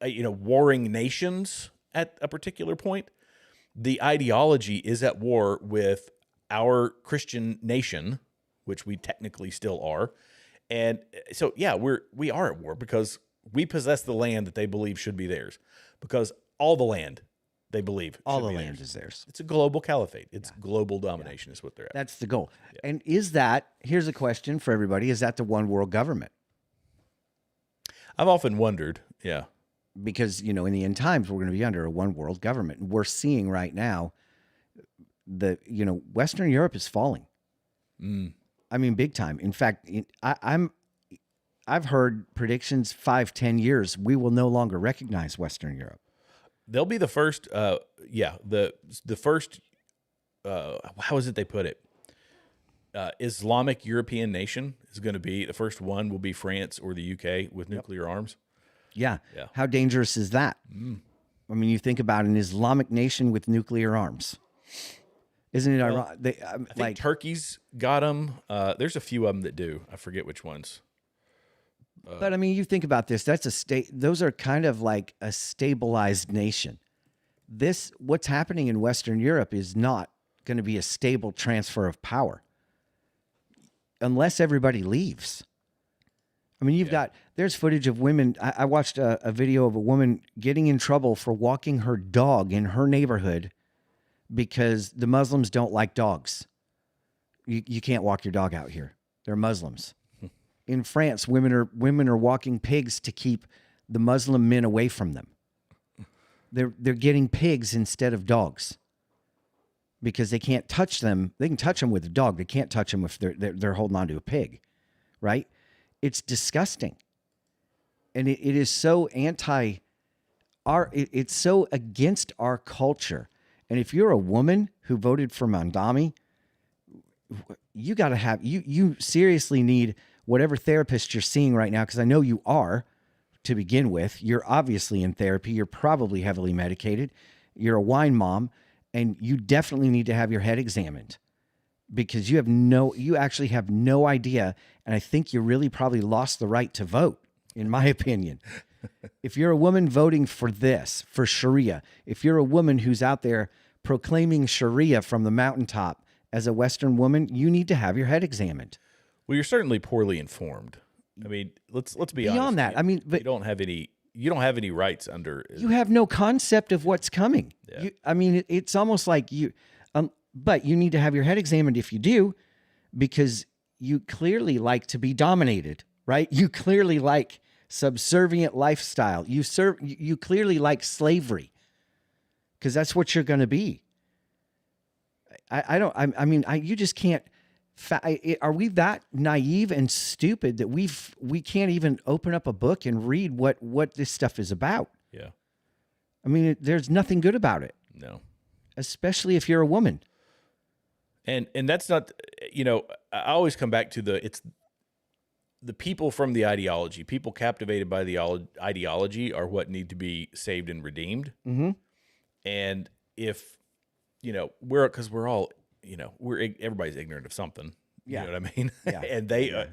warring nations at a particular point, the ideology is at war with our Christian nation, which we technically still are. And so, yeah, we are at war because we possess the land that they believe should be theirs, because all the land they believe all the land is theirs. It's a global caliphate. It's global domination is what they're at. That's the goal. Yeah. And here's a question for everybody, is that the one world government? I've often wondered, yeah. Because, in the end times, we're going to be under a one world government. And we're seeing right now Western Europe is falling. I mean, big time. In fact, I've heard predictions 5-10 years, we will no longer recognize Western Europe. They'll be the first, the first, how is it they put it? Islamic European nation is going to be, the first one will be France or the UK with nuclear arms. Yeah. How dangerous is that? I mean, you think about an Islamic nation with nuclear arms. Isn't it ironic? I think Turkey's got them. There's a few of them that do. I forget which ones. But I mean, you think about this. That's a state. Those are kind of like a stabilized nation. What's happening in Western Europe is not going to be a stable transfer of power unless everybody leaves. I mean, there's footage of women. I watched a video of a woman getting in trouble for walking her dog in her neighborhood because the Muslims don't like dogs. You can't walk your dog out here. They're Muslims. In France, women are walking pigs to keep the Muslim men away from them. They're getting pigs instead of dogs because they can't touch them. They can touch them with a dog. They can't touch them if they're holding on to a pig, right? It's disgusting, and it is so it's so against our culture. And if you're a woman who voted for Mandami, you got to have you seriously need whatever therapist you're seeing right now, because I know you are to begin with. You're obviously in therapy. You're probably heavily medicated. You're a wine mom, and you definitely need to have your head examined because you actually have no idea. And I think you really probably lost the right to vote, in my opinion. If you're a woman voting for Sharia, if you're a woman who's out there proclaiming Sharia from the mountaintop as a Western woman, you need to have your head examined. Well, you're certainly poorly informed. I mean, let's be honest. Beyond that, I mean, but you don't have any rights under. You have no concept of what's coming. Yeah. It's almost like but you need to have your head examined if you do, because you clearly like to be dominated, right? You clearly like subservient lifestyle. You clearly like slavery, because that's what you're going to be. I mean, you just can't. Are we that naive and stupid that we can't even open up a book and read what this stuff is about? Yeah. I mean, there's nothing good about it. No. Especially if you're a woman. And that's not, I always come back to it's the people from the ideology, people captivated by the ideology are what need to be saved and redeemed. Mm-hmm. And if, because we're all, everybody's ignorant of something. Yeah. You know what I mean? Yeah. And they,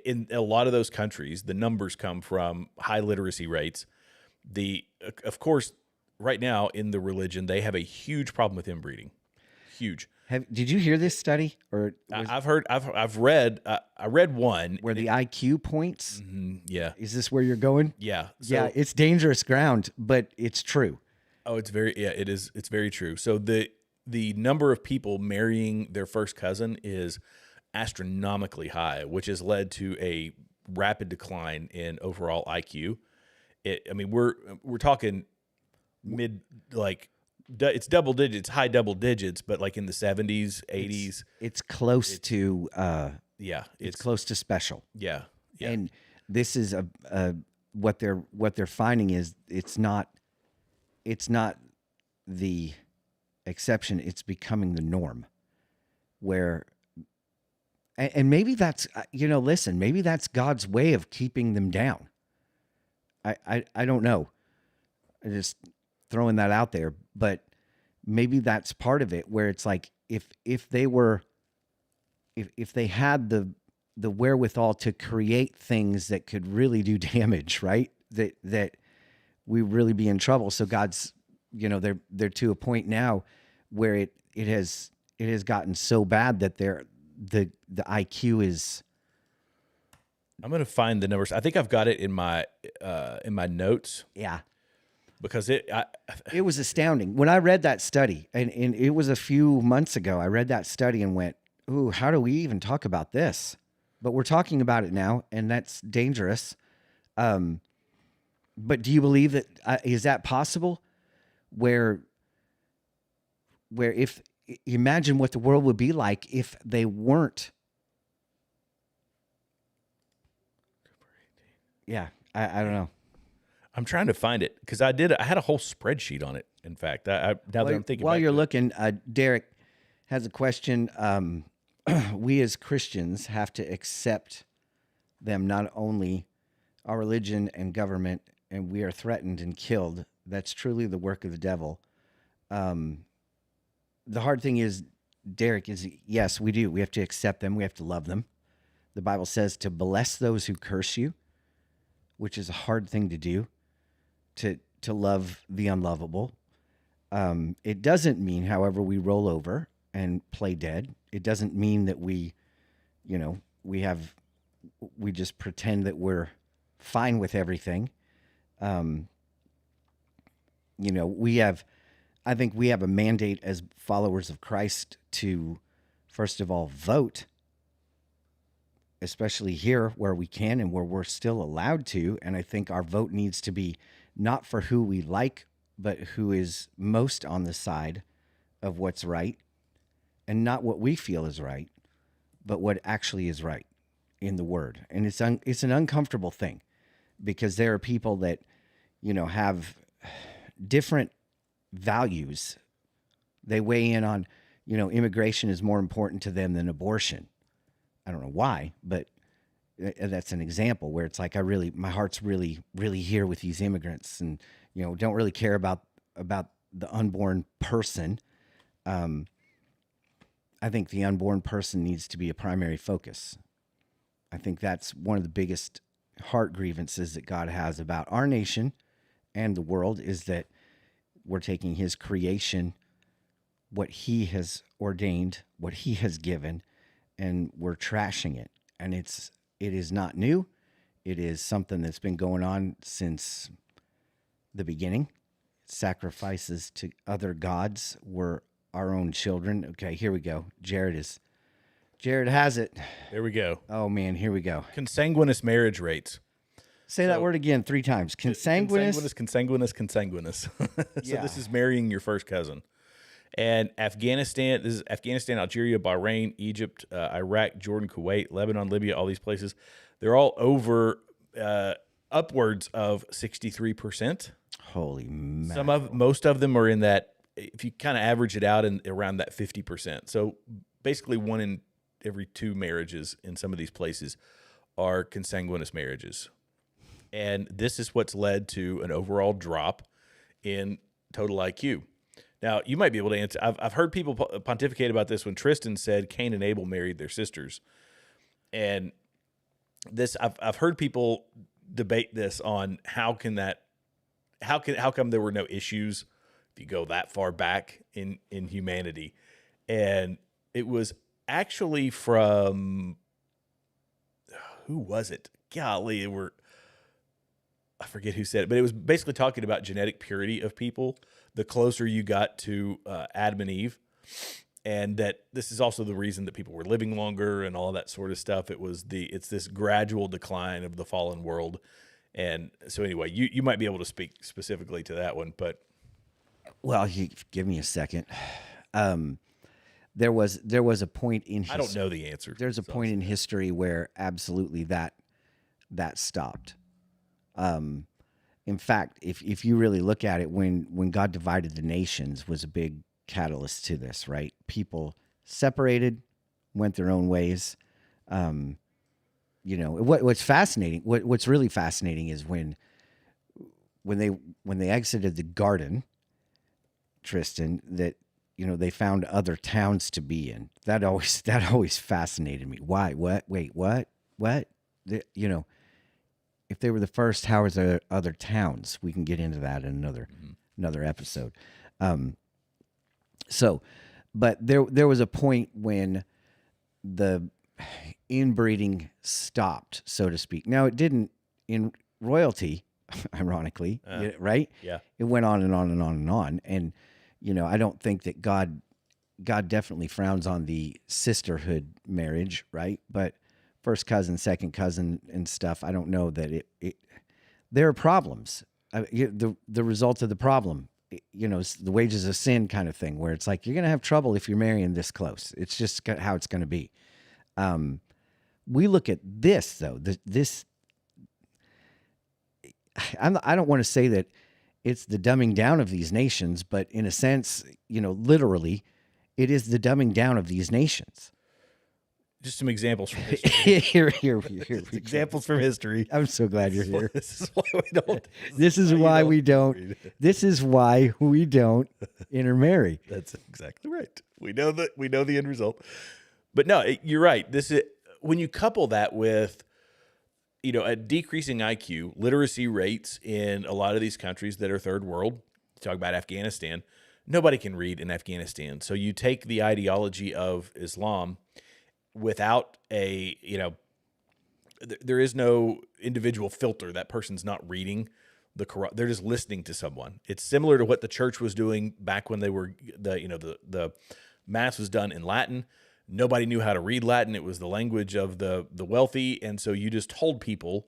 in a lot of those countries, the numbers come from high literacy rates. Of course, right now in the religion, they have a huge problem with inbreeding. Huge. Did you hear this study? Or I've read. I read one where the IQ points. Mm-hmm, yeah. Is this where you're going? Yeah. Yeah. It's dangerous ground, but it's true. Oh, it is. It's very true. So the number of people marrying their first cousin is astronomically high, which has led to a rapid decline in overall IQ. We're talking mid, like, it's double digits, high double digits, but like in the 70s, 80s. It's close to it's close to special. Yeah. And this is what they're finding is it's not the exception, it's becoming the norm. Where and maybe that's listen, maybe that's God's way of keeping them down. I don't know. I'm just throwing that out there, but maybe that's part of it, where it's like if they had the wherewithal to create things that could really do damage, right? That we really be in trouble. So God's, they're to a point now where it has gotten so bad that the IQ is. I'm going to find the numbers. I think I've got it in my notes. Yeah. Because it was astounding. When I read that study, and it was a few months ago, I read that study and went, ooh, how do we even talk about this? But we're talking about it now, and that's dangerous. But do you believe that, is that possible? Where if, imagine what the world would be like if they weren't. Yeah, I don't know. I'm trying to find it because I had a whole spreadsheet on it. In fact, now that I'm thinking, while you're looking, Derek has a question. We as Christians have to accept them, not only our religion and government, and we are threatened and killed. That's truly the work of the devil. The hard thing is, Derek, is yes, we do. We have to accept them. We have to love them. The Bible says to bless those who curse you, which is a hard thing to do. To love the unlovable. It doesn't mean, however, we roll over and play dead. It doesn't mean that we just pretend that we're fine with everything. I think we have a mandate as followers of Christ to, first of all, vote, especially here where we can and where we're still allowed to. And I think our vote needs to be not for who we like, but who is most on the side of what's right, and not what we feel is right, but what actually is right in the Word. And it's an uncomfortable thing, because there are people that, have different values. They weigh in on, immigration is more important to them than abortion. I don't know why, but that's an example where it's like, my heart's really, really here with these immigrants, and, don't really care about the unborn person. I think the unborn person needs to be a primary focus. I think that's one of the biggest heart grievances that God has about our nation and the world, is that we're taking his creation, what he has ordained, what he has given, and we're trashing it. And it is not new. It is something that's been going on since the beginning. Sacrifices to other gods were our own children. Okay, here we go. Jared has it. There we go. Oh man, here we go. Consanguineous marriage rates. Say that word again 3 times. Consanguineous. Consanguineous. So Yeah. this is marrying your first cousin. And Afghanistan, this is Afghanistan, Algeria, Bahrain, Egypt, Iraq, Jordan, Kuwait, Lebanon, Libya, all these places. They're all over upwards of 63%. Holy man. Most of them are in that, if you kind of average it out, in around that 50%. So basically 1 in every 2 marriages in some of these places are consanguineous marriages. And this is what's led to an overall drop in total IQ. Now, you might be able to answer. I've heard people pontificate about this when Tristan said Cain and Abel married their sisters. And this, I've heard people debate this on how come there were no issues if you go that far back in humanity. And it was actually from, who was it? Golly, I forget who said it, but it was basically talking about genetic purity of people the closer you got to Adam and Eve, and that this is also the reason that people were living longer and all that sort of stuff. It's this gradual decline of the fallen world. And so anyway, you might be able to speak specifically to that one, but. Well, you give me a second. There was a point in history. I don't know the answer. There's a point in history where absolutely that stopped. In fact, if you really look at it, when God divided the nations was a big catalyst to this, right? People separated, went their own ways. What's fascinating, what's really fascinating is when they exited the garden, Tristan, that they found other towns to be in. That always fascinated me. Why? What? Wait, what? If they were the first, how is there other towns? We can get into that in another episode. But there was a point when the inbreeding stopped, so to speak. Now, it didn't in royalty, ironically, right? Yeah. It went on and on and on and on. And, I don't think that God definitely frowns on the sisterhood marriage, right? But first cousin, second cousin and stuff, I don't know that there are problems. The result of the problem, the wages of sin kind of thing, where it's like, you're going to have trouble if you're marrying this close. It's just how it's going to be. We look at this, though, I don't want to say that it's the dumbing down of these nations, but in a sense, literally, it is the dumbing down of these nations. Just some examples from history. Here. Examples from history. I'm so glad you're here. This is why we don't. This is why we don't intermarry. That's exactly right. We know the end result. But no, you're right. This is when you couple that with, a decreasing IQ, literacy rates in a lot of these countries that are third world. You talk about Afghanistan. Nobody can read in Afghanistan. So you take the ideology of Islam without there is no individual filter. That person's not reading the Quran. They're just listening to someone. It's similar to what the church was doing back when they were the mass was done in Latin. Nobody knew how to read Latin. It was the language of the wealthy, and so you just told people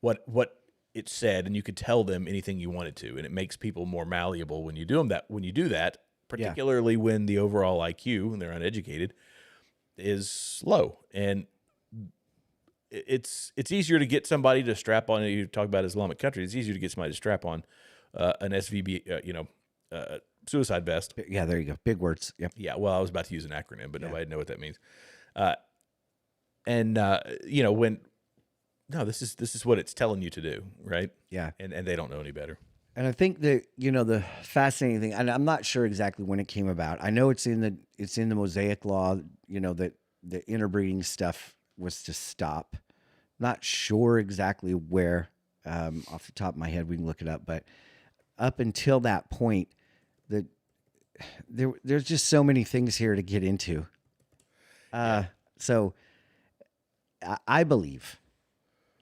what it said, and you could tell them anything you wanted to, and it makes people more malleable when you do that, particularly when the overall IQ, when they're uneducated, is low. And it's easier to get somebody to strap on. You talk about Islamic countries. It's easier to get somebody to strap on an SVB, suicide vest. Yeah, there you go. Big words. Yep. Yeah. Well, I was about to use an acronym, but nobody know what that means. This is what it's telling you to do, right? Yeah. And they don't know any better. And I think that, the fascinating thing, and I'm not sure exactly when it came about. I know it's in the Mosaic law, that the interbreeding stuff was to stop. Not sure exactly where, off the top of my head, we can look it up. But up until that point, there's just so many things here to get into. So I believe,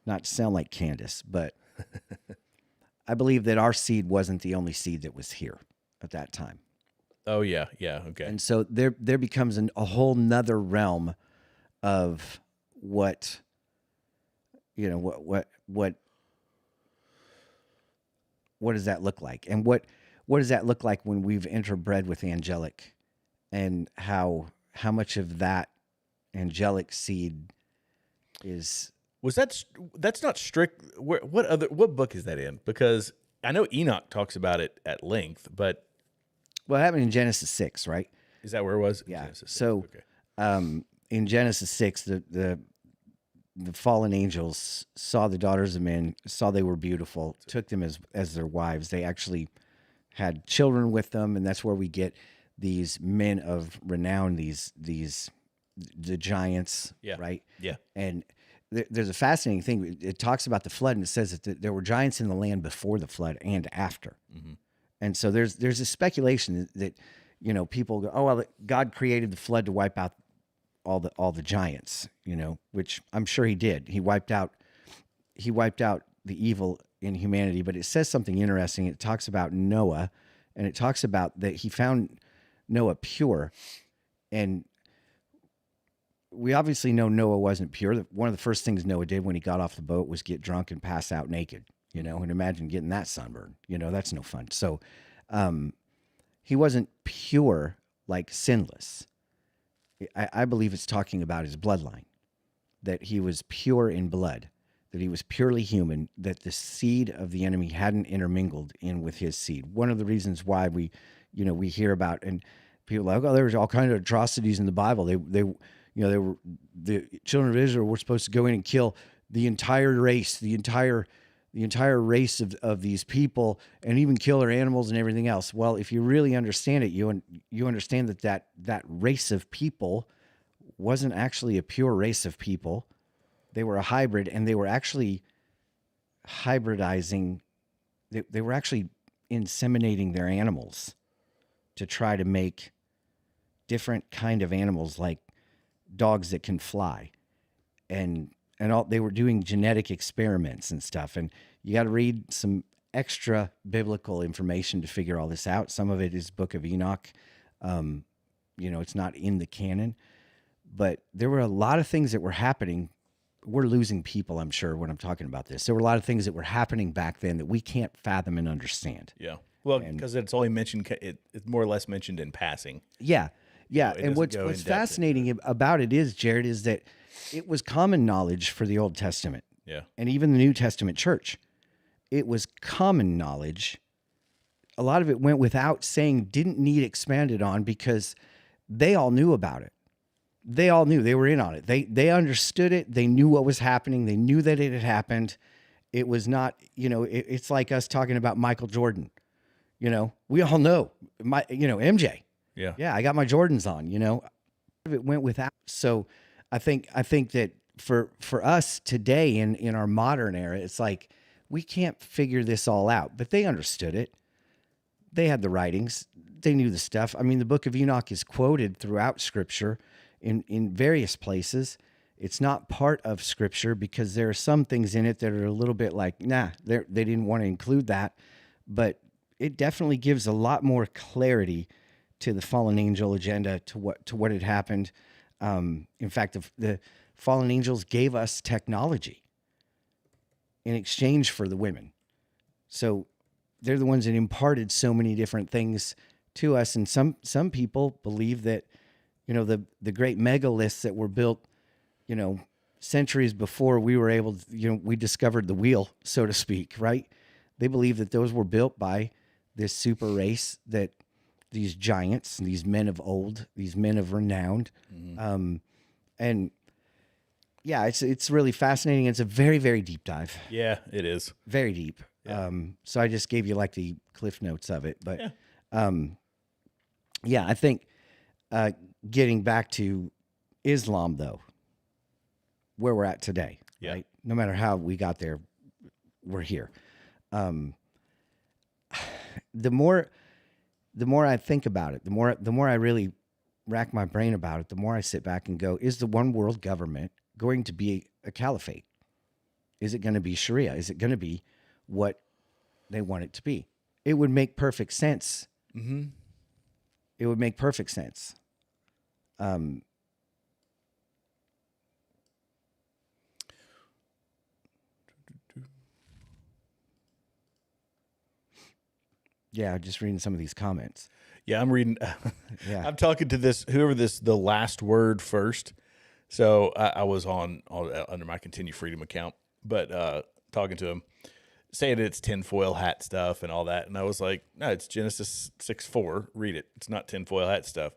not to sound like Candace, but I believe that our seed wasn't the only seed that was here at that time. Oh yeah, yeah, okay. And so there becomes a whole nother realm of what does that look like, and what what does that look like when we've interbred with angelic, and how much of that angelic seed is that's not strict. What book is that in? Because I know Enoch talks about it at length, but well, it happened in Genesis 6, right? is that where it was? Yeah. Genesis 6. So, Okay. In Genesis 6, the fallen angels saw the daughters of men, saw they were beautiful, took them as their wives. They actually had children with them, and that's where we get these men of renown, the giants, Yeah. right? Yeah. And there's a fascinating thing. It talks about the flood, and it says that there were giants in the land before the flood and after. Mm-hmm. And so there's a speculation that people go, oh well, God created the flood to wipe out all the giants, which I'm sure he did. He wiped out the evil in humanity. But it says something interesting. It talks about Noah, and it talks about that he found Noah pure. And we obviously know Noah wasn't pure. One of the first things Noah did when he got off the boat was get drunk and pass out naked, and imagine getting that sunburn, that's no fun. So, he wasn't pure, like sinless. I believe it's talking about his bloodline, that he was pure in blood, that he was purely human, that the seed of the enemy hadn't intermingled in with his seed. One of the reasons why we hear about, and people are like, oh, there was all kinds of atrocities in the Bible. They were, the children of Israel were supposed to go in and kill the entire race, the entire race of these people, and even kill their animals and everything else. Well, if you really understand it, you understand that race of people wasn't actually a pure race of people. They were a hybrid, and they were actually hybridizing. They were actually inseminating their animals to try to make different kind of animals, like dogs that can fly, and all. They were doing genetic experiments and stuff, and you got to read some extra biblical information to figure all this out. Some of it is Book of Enoch. It's not in the canon, but there were a lot of things that were happening. We're losing people, I'm sure, when I'm talking about this. There were a lot of things that were happening back then that we can't fathom and understand. Yeah. Well, because it's only mentioned, it's more or less mentioned in passing. Yeah. Yeah. It And doesn't go what's in depth fascinating about it is, Jared, is that it was common knowledge for the Old Testament. Yeah. And even the New Testament church. It was common knowledge. A lot of it went without saying, didn't need expanded on, because they all knew about it. They all knew. They were in on it. They understood it. They knew what was happening. They knew that it had happened. It was not, it's like us talking about Michael Jordan. We all know MJ. Yeah. Yeah, I got my Jordans on, It went without. So I think that for us today in our modern era, it's like we can't figure this all out, but they understood it. They had the writings. They knew the stuff. I mean, the Book of Enoch is quoted throughout Scripture in various places. It's not part of Scripture because there are some things in it that are a little bit like, they didn't want to include that, but it definitely gives a lot more clarity to the fallen angel agenda, to what had happened. In fact, the fallen angels gave us technology in exchange for the women. So they're the ones that imparted so many different things to us. And some people believe that, the great megaliths that were built, centuries before we were able to, we discovered the wheel, so to speak, right? They believe that those were built by this super race, that these giants, these men of old, these men of renown. Mm-hmm. And yeah, it's really fascinating. It's a very, very deep dive. Yeah, it is. Very deep. Yeah. So I just gave you like the cliff notes of it, but I think getting back to Islam, though, where we're at today, right? No matter how we got there, we're here. The more I think about it, the more I really rack my brain about it, the more I sit back and go, is the one world government going to be a caliphate? Is it going to be Sharia? Is it going to be what they want it to be? It would make perfect sense. Mm-hmm. It would make perfect sense. Yeah, just reading some of these comments. Yeah, I'm reading. Yeah. I'm talking to the last word first. So I was on under my Continue Freedom account, but talking to him, saying it's tinfoil hat stuff and all that. And I was like, no, it's Genesis 6:4. Read it. It's not tinfoil hat stuff.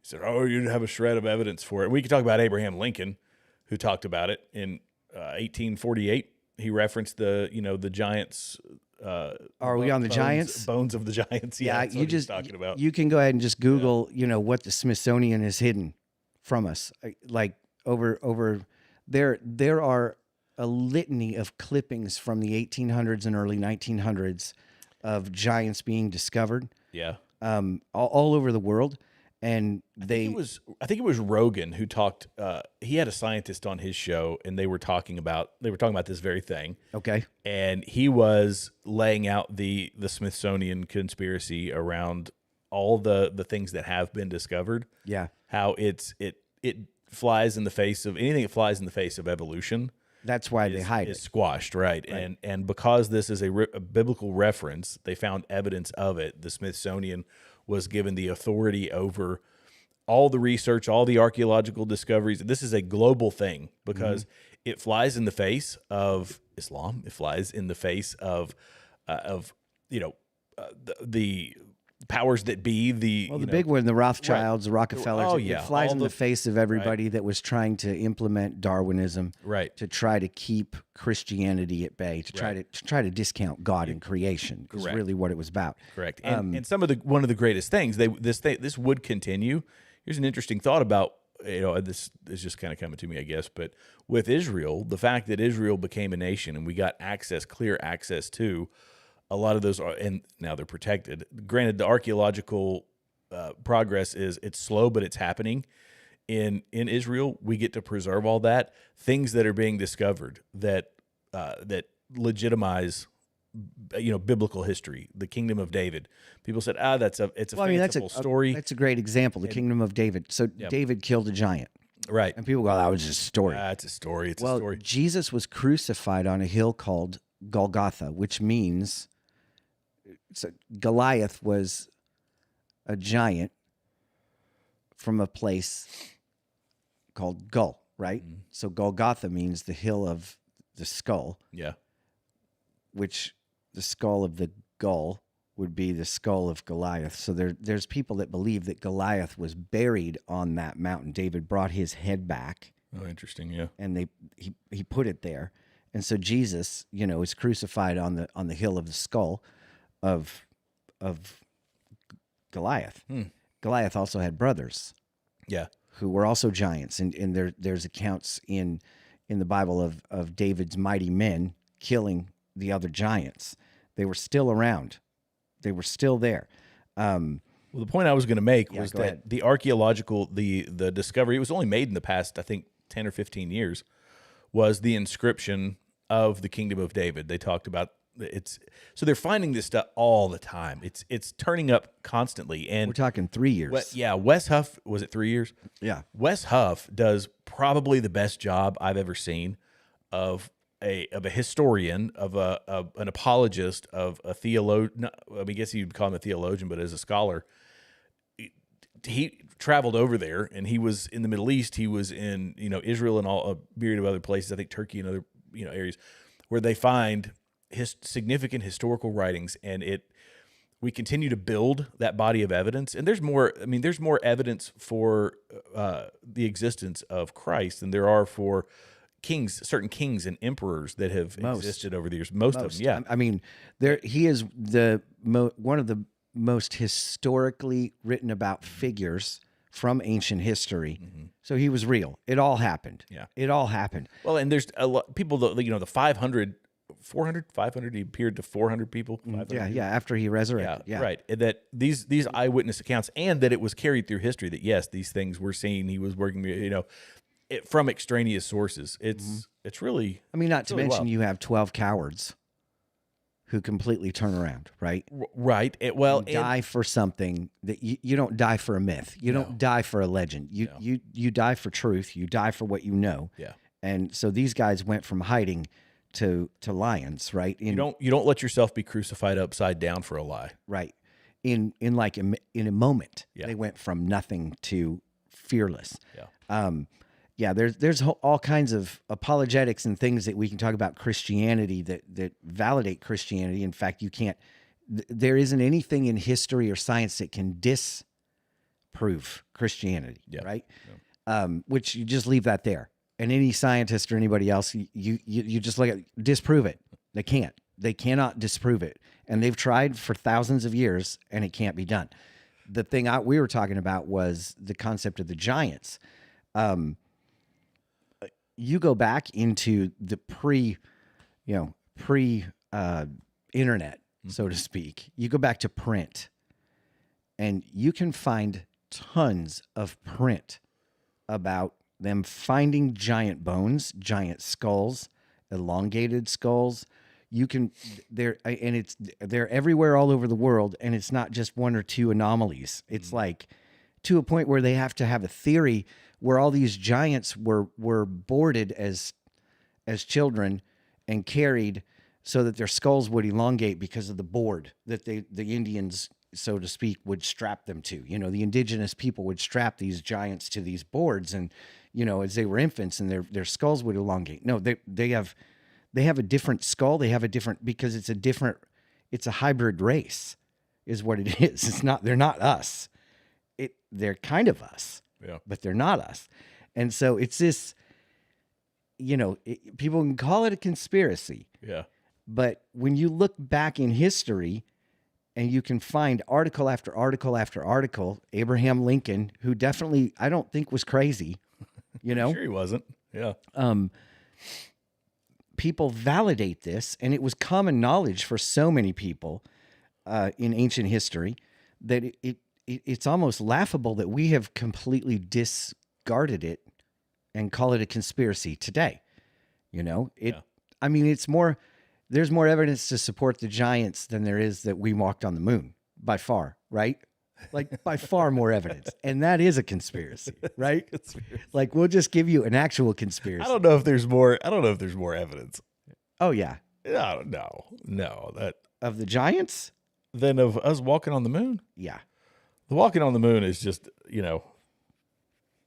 He said, oh, you have a shred of evidence for it. We could talk about Abraham Lincoln, who talked about it in 1848. He referenced the giants. Are we on the Giants? Bones of the Giants. Yeah, that's what he's talking about. You can go ahead and just Google, what the Smithsonian has hidden from us. Like over there are a litany of clippings from the 1800s and early 1900s of giants being discovered. Yeah. All over the world. And I think it was Rogan who talked. He had a scientist on his show, and they were talking about this very thing. Okay. And he was laying out the Smithsonian conspiracy around all the things that have been discovered. Yeah. How it flies in the face of anything that flies in the face of evolution. That's why they hide is it. Squashed, right? And because this is a biblical reference, they found evidence of it. The Smithsonian was given the authority over all the research, all the archaeological discoveries. This is a global thing because it flies in the face of Islam. It flies in the face of the powers that be. The big one, the Rothschilds, the Rockefellers. Oh, It yeah. flies All in the face of everybody that was trying to implement Darwinism, Right. To try to keep Christianity at bay, to try to discount God and creation. Is Correct. really what it was about. Correct. And some of one of the greatest things this would continue. Here's an interesting thought about this is just kind of coming to me, I guess, but with Israel, the fact that Israel became a nation and we got clear access to a lot of those and now they're protected. Granted, the archaeological progress it's slow, but it's happening. In Israel, we get to preserve all that things that are being discovered that legitimize biblical history, the kingdom of David. People said, it's a fanciful story. That's a great example, the kingdom of David. So David killed a giant. Right. And people go, that was just a story. It's a story. It's a well, story. Jesus was crucified on a hill called Golgotha, which means Goliath was a giant from a place called Gul, right? Mm-hmm. So Golgotha means the hill of the skull. Yeah. Which the skull of the Gul would be the skull of Goliath. So there's people that believe that Goliath was buried on that mountain. David brought his head back. Oh, interesting. Yeah. And he put it there. And so Jesus, is crucified on the hill of the skull of Goliath. Goliath also had brothers. Yeah. Who were also giants. And there's accounts in the Bible of David's mighty men killing the other giants. They were still around. They were still there. Well, the point I was going to make was that ahead. the archaeological, the discovery, it was only made in the past, I think, 10 or 15 years, was the inscription of the kingdom of David. They talked about so they're finding this stuff all the time. It's turning up constantly. And we're talking 3 years. Wes Huff, was it 3 years? Yeah. Wes Huff does probably the best job I've ever seen of a historian, of an apologist, of a theologian. I guess you'd call him a theologian, but as a scholar, he traveled over there, and he was in the Middle East. He was in Israel and a myriad of other places. I think Turkey and other areas where they find significant historical writings, and we continue to build that body of evidence. And there's more. I mean, there's more evidence for the existence of Christ than there are for certain kings and emperors that have existed over the years. Most of them, yeah. I mean, he is one of the most historically written about figures from ancient history. Mm-hmm. So he was real. It all happened. Yeah. It all happened. Well, and there's a lot people that, the 500, he appeared to 400 people. 500 yeah, after he resurrected. Yeah. Right. And that these eyewitness accounts, and that it was carried through history that, yes, these things were seen. He was working, from extraneous sources. It's really, I mean, not to really mention wild. You have 12 cowards who completely turn around, right? Right. You die for something that you don't die for a myth. You don't die for a legend. You die for truth. You die for what you know. Yeah. And so these guys went from hiding to lions, right? You don't let yourself be crucified upside down for a lie. Right. In a moment, Yeah. they went from nothing to fearless. Yeah. There's all kinds of apologetics and things that we can talk about Christianity that validate Christianity. In fact, there isn't anything in history or science that can disprove Christianity, right? Yeah. Which you just leave that there. And any scientist or anybody else, you just look at disprove it. They can't. They cannot disprove it. And they've tried for thousands of years, and it can't be done. The thing we were talking about was the concept of the giants. You go back into the internet, so to speak. You go back to print, and you can find tons of print about them finding giant bones, giant skulls, elongated skulls. They're everywhere all over the world, and it's not just one or two anomalies. It's like to a point where they have to have a theory where all these giants were boarded as children and carried so that their skulls would elongate because of the board that the Indians, so to speak, would strap them to. The indigenous people would strap these giants to these boards, and as they were infants, and their skulls would elongate. No, they have a different skull. They have a different, because it's a hybrid race is what it is. They're not us. They're kind of us, but they're not us. And so it's this, people can call it a conspiracy. Yeah. But when you look back in history and you can find article after article after article, Abraham Lincoln, who definitely, I don't think was crazy, Sure he wasn't. Yeah. People validate this, and it was common knowledge for so many people in ancient history that it's almost laughable that we have completely discarded it and call it a conspiracy today. I mean, there's more evidence to support the giants than there is that we walked on the moon, by far, right? Like by far more evidence. And that is a conspiracy, right? Like we'll just give you an actual conspiracy. I don't know if there's more evidence. Oh yeah. No. That of the giants? Than of us walking on the moon? Yeah. The walking on the moon is just,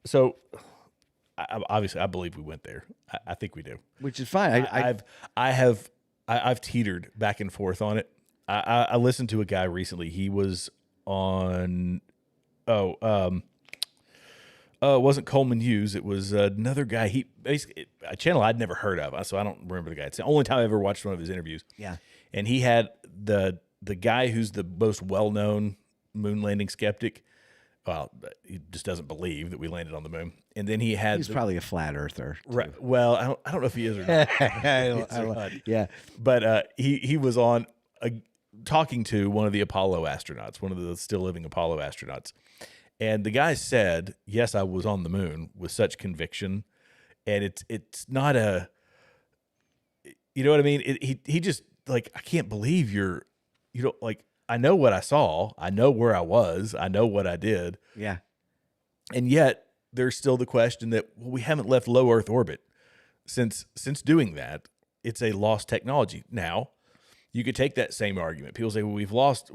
so obviously I believe we went there. I think we do. Which is fine. I've teetered back and forth on it. I listened to a guy recently. He was on, it wasn't Coleman Hughes. It was another guy. He basically a channel I'd never heard of, so I don't remember the guy. It's the only time I ever watched one of his interviews. Yeah, and he had the guy who's the most well-known moon landing skeptic. Well, he just doesn't believe that we landed on the moon. And then he's probably a flat earther. Right. Well, I don't know if he is or not. Yeah. But he was on talking to one of the Apollo astronauts, one of the still living Apollo astronauts. And the guy said, yes, I was on the moon with such conviction. And it's not a, you know what I mean? He just like, I can't believe I know what I saw. I know where I was. I know what I did. Yeah. And yet there's still the question that we haven't left low Earth orbit since doing that. It's a lost technology. Now, you could take that same argument. People say, well, we've lost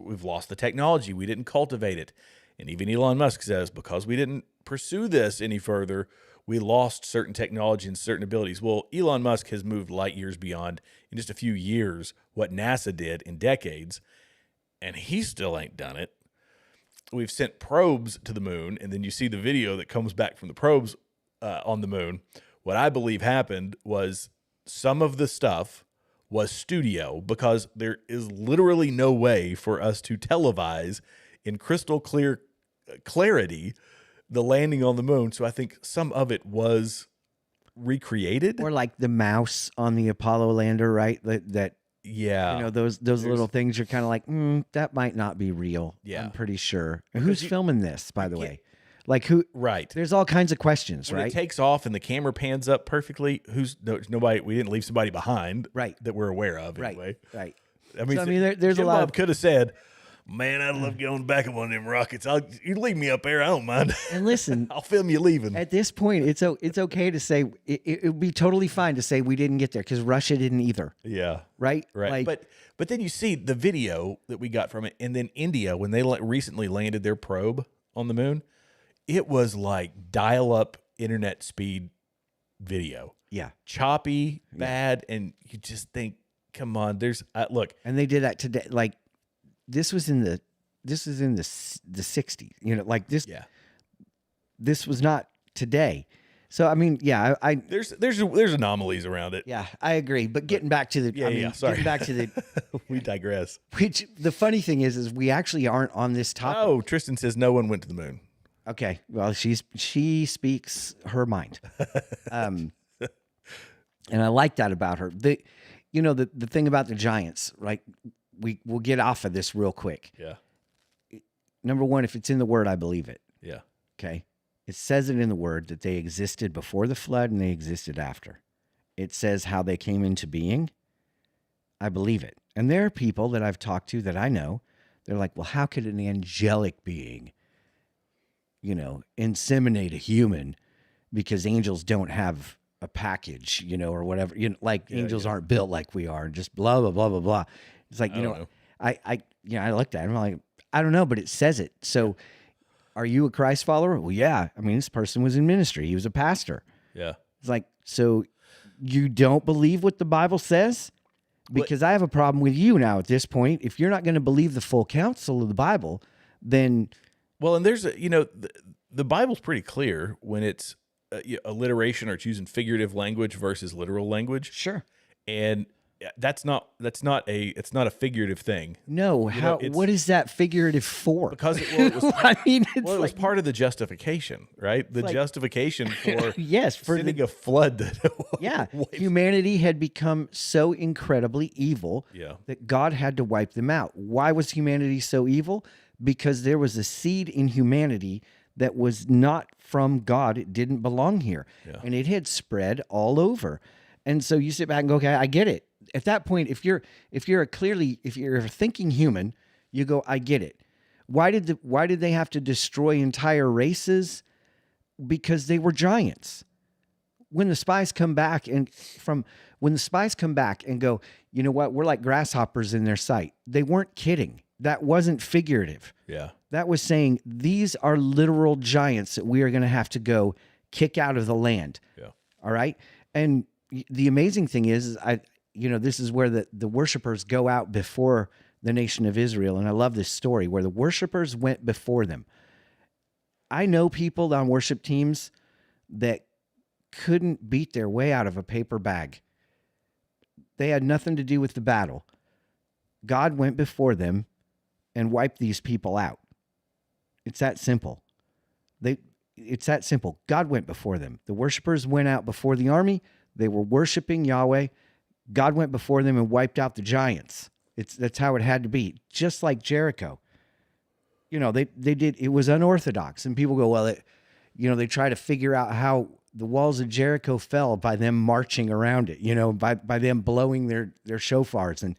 the technology. We didn't cultivate it. And even Elon Musk says, because we didn't pursue this any further, we lost certain technology and certain abilities. Well, Elon Musk has moved light years beyond, in just a few years, what NASA did in decades, and he still ain't done it. We've sent probes to the moon, and then you see the video that comes back from the probes on the moon. What I believe happened was some of the stuff was studio, because there is literally no way for us to televise in crystal clear clarity the landing on the moon. So I think some of it was recreated, or like the mouse on the Apollo lander, right? That yeah, those little things. You're kind of like, that might not be real. Yeah, I'm pretty sure. Who's filming this, by the way? Like who? Right. There's all kinds of questions, when right? It takes off and the camera pans up perfectly. Nobody? We didn't leave somebody behind, right? That we're aware of, anyway. Right. I mean, there's Jim a lot. Bob could have said, Man, I'd love to get on the back of one of them rockets. You leave me up there, I don't mind. And listen, I'll film you leaving. at this point, it's okay to say it would be totally fine to say we didn't get there because Russia didn't either. Yeah. Right. Right. But then you see the video that we got from it, and then India, when they recently landed their probe on the moon, it was like dial-up internet speed video. Yeah. Choppy, bad, and you just think, come on, look. And they did that today. Like this was in the 60s. You know, like this. Yeah. This was not today. So I mean, yeah, there's anomalies around it. Yeah, I agree. But getting back to the, getting back to the, we digress. Which the funny thing is we actually aren't on this topic. Oh, Tristan says no one went to the moon. Okay, well, she speaks her mind, and I like that about her. The thing about the Giants, right? We'll get off of this real quick. Yeah. Number one, if it's in the Word, I believe it. Yeah. Okay. It says it in the Word that they existed before the flood and they existed after. It says how they came into being. I believe it. And there are people that I've talked to that I know, they're like, well, how could an angelic being, inseminate a human because angels don't have a package, or whatever, angels aren't built like we are, just blah, blah, blah, blah, blah. It's like, I looked at him, I'm like, I don't know, but it says it. So are you a Christ follower? Well, yeah. I mean, this person was in ministry. He was a pastor. Yeah. It's like, so you don't believe what the Bible says? Because I have a problem with you now at this point. If you're not going to believe the full counsel of the Bible, then... Well, and there's the Bible's pretty clear when it's alliteration or choosing figurative language versus literal language. Sure. And it's not a figurative thing. No, what is that figurative for? Because it was I mean, it was part of the justification, right? The justification for for sending a flood that humanity had become so incredibly evil that God had to wipe them out. Why was humanity so evil? Because there was a seed in humanity that was not from God. It didn't belong here. Yeah. And it had spread all over. And so you sit back and go, okay, I get it. At that point, if you're a thinking human, you go, I get it. Why did they have to destroy entire races? Because they were giants. When the spies come back and go, you know what? We're like grasshoppers in their sight. They weren't kidding. That wasn't figurative. Yeah. That was saying these are literal giants that we are going to have to go kick out of the land. Yeah. All right. And the amazing thing is this is where the worshipers go out before the nation of Israel. And I love this story where the worshipers went before them. I know people on worship teams that couldn't beat their way out of a paper bag. They had nothing to do with the battle. God went before them and wiped these people out. It's that simple. It's that simple. God went before them. The worshipers went out before the army. They were worshiping Yahweh. God went before them and wiped out the giants. That's how it had to be. Just like Jericho. They did, it was unorthodox. And people go, well, they try to figure out how the walls of Jericho fell by them marching around it, by them blowing their shofars. And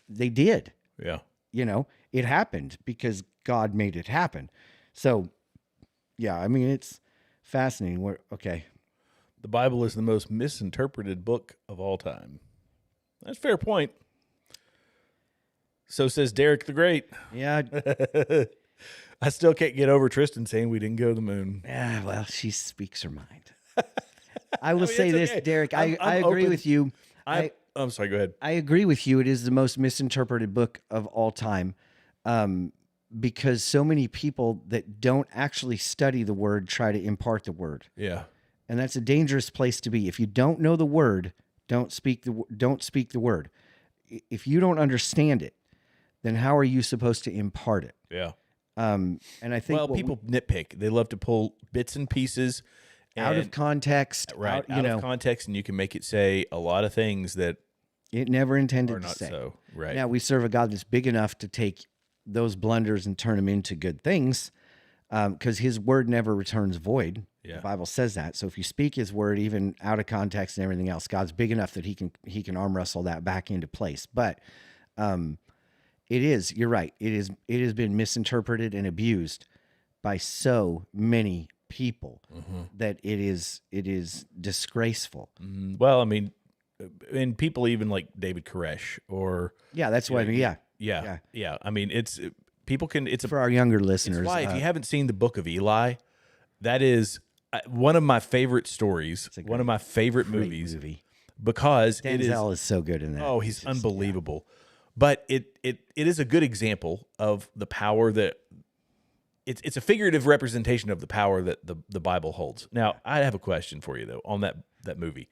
they did. Yeah. It happened because God made it happen. So, yeah, I mean, it's fascinating. Okay. The Bible is the most misinterpreted book of all time. That's a fair point. So says Derek the Great. Yeah. I still can't get over Tristan saying we didn't go to the moon. Yeah, well, she speaks her mind. I will say this, okay. Derek, I agree with you. I'm sorry, go ahead. I agree with you. It is the most misinterpreted book of all time because so many people that don't actually study the word try to impart the word. Yeah. And that's a dangerous place to be. If you don't know the word, don't speak the word. If you don't understand it, then how are you supposed to impart it? Yeah. And I think people nitpick. They love to pull bits and pieces out of context, right? Out of context, and you can make it say a lot of things that it never intended to not say. So, right. Now we serve a God that's big enough to take those blunders and turn them into good things, because His word never returns void. Yeah. The Bible says that. So if you speak His word, even out of context and everything else, God's big enough that He can arm wrestle that back into place. But It is. You're right. It is. It has been misinterpreted and abused by so many people that it is disgraceful. Well, I mean, and people even like David Koresh or Yeah, that's why. yeah. I mean, it's people can. It's For our younger listeners, It's why if you haven't seen the Book of Eli, that is one of my favorite stories, one of my favorite movies, because it Denzel is so good in that. Oh, he's unbelievable. But it is a good example of the power that it's a figurative representation of the power that the Bible holds. Now, I have a question for you though on that movie.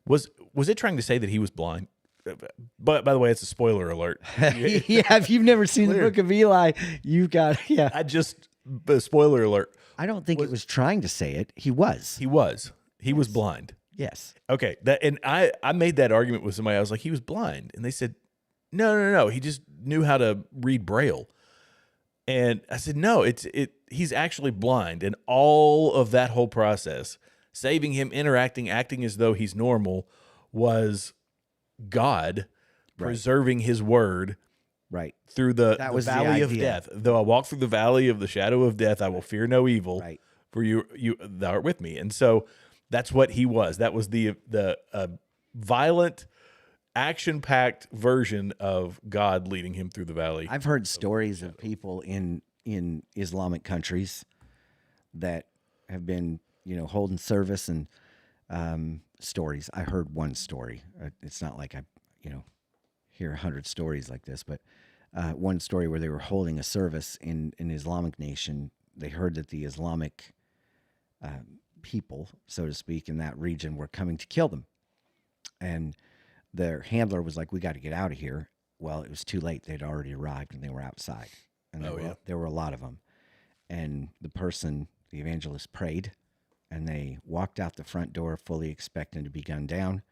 Was it trying to say that he was blind? But by the way, it's a spoiler alert. Yeah, if you've never seen the Book of Eli, you've got spoiler alert. I don't think it was trying to say it. He was. He was blind. Yes. Okay. And I made that argument with somebody. I was like, he was blind. And they said, no. He just knew how to read Braille. And I said, no, he's actually blind. And all of that whole process, saving him, interacting, acting as though he's normal, was God preserving his word through the valley of death. Though I walk through the valley of the shadow of death, I will fear no evil. Right. For thou art with me. And so that's what he was. That was the violent, action-packed version of God leading him through the valley. I've heard stories of people in Islamic countries that have been, holding service and stories. I heard one story. It's not like I, hear 100 stories like this, but one story where they were holding a service in an Islamic nation. They heard that the Islamic people, so to speak, in that region were coming to kill them. And their handler was like, we got to get out of here. Well, it was too late. They'd already arrived and they were outside. And there were a lot of them. And the evangelist prayed, and they walked out the front door fully expecting to be gunned down.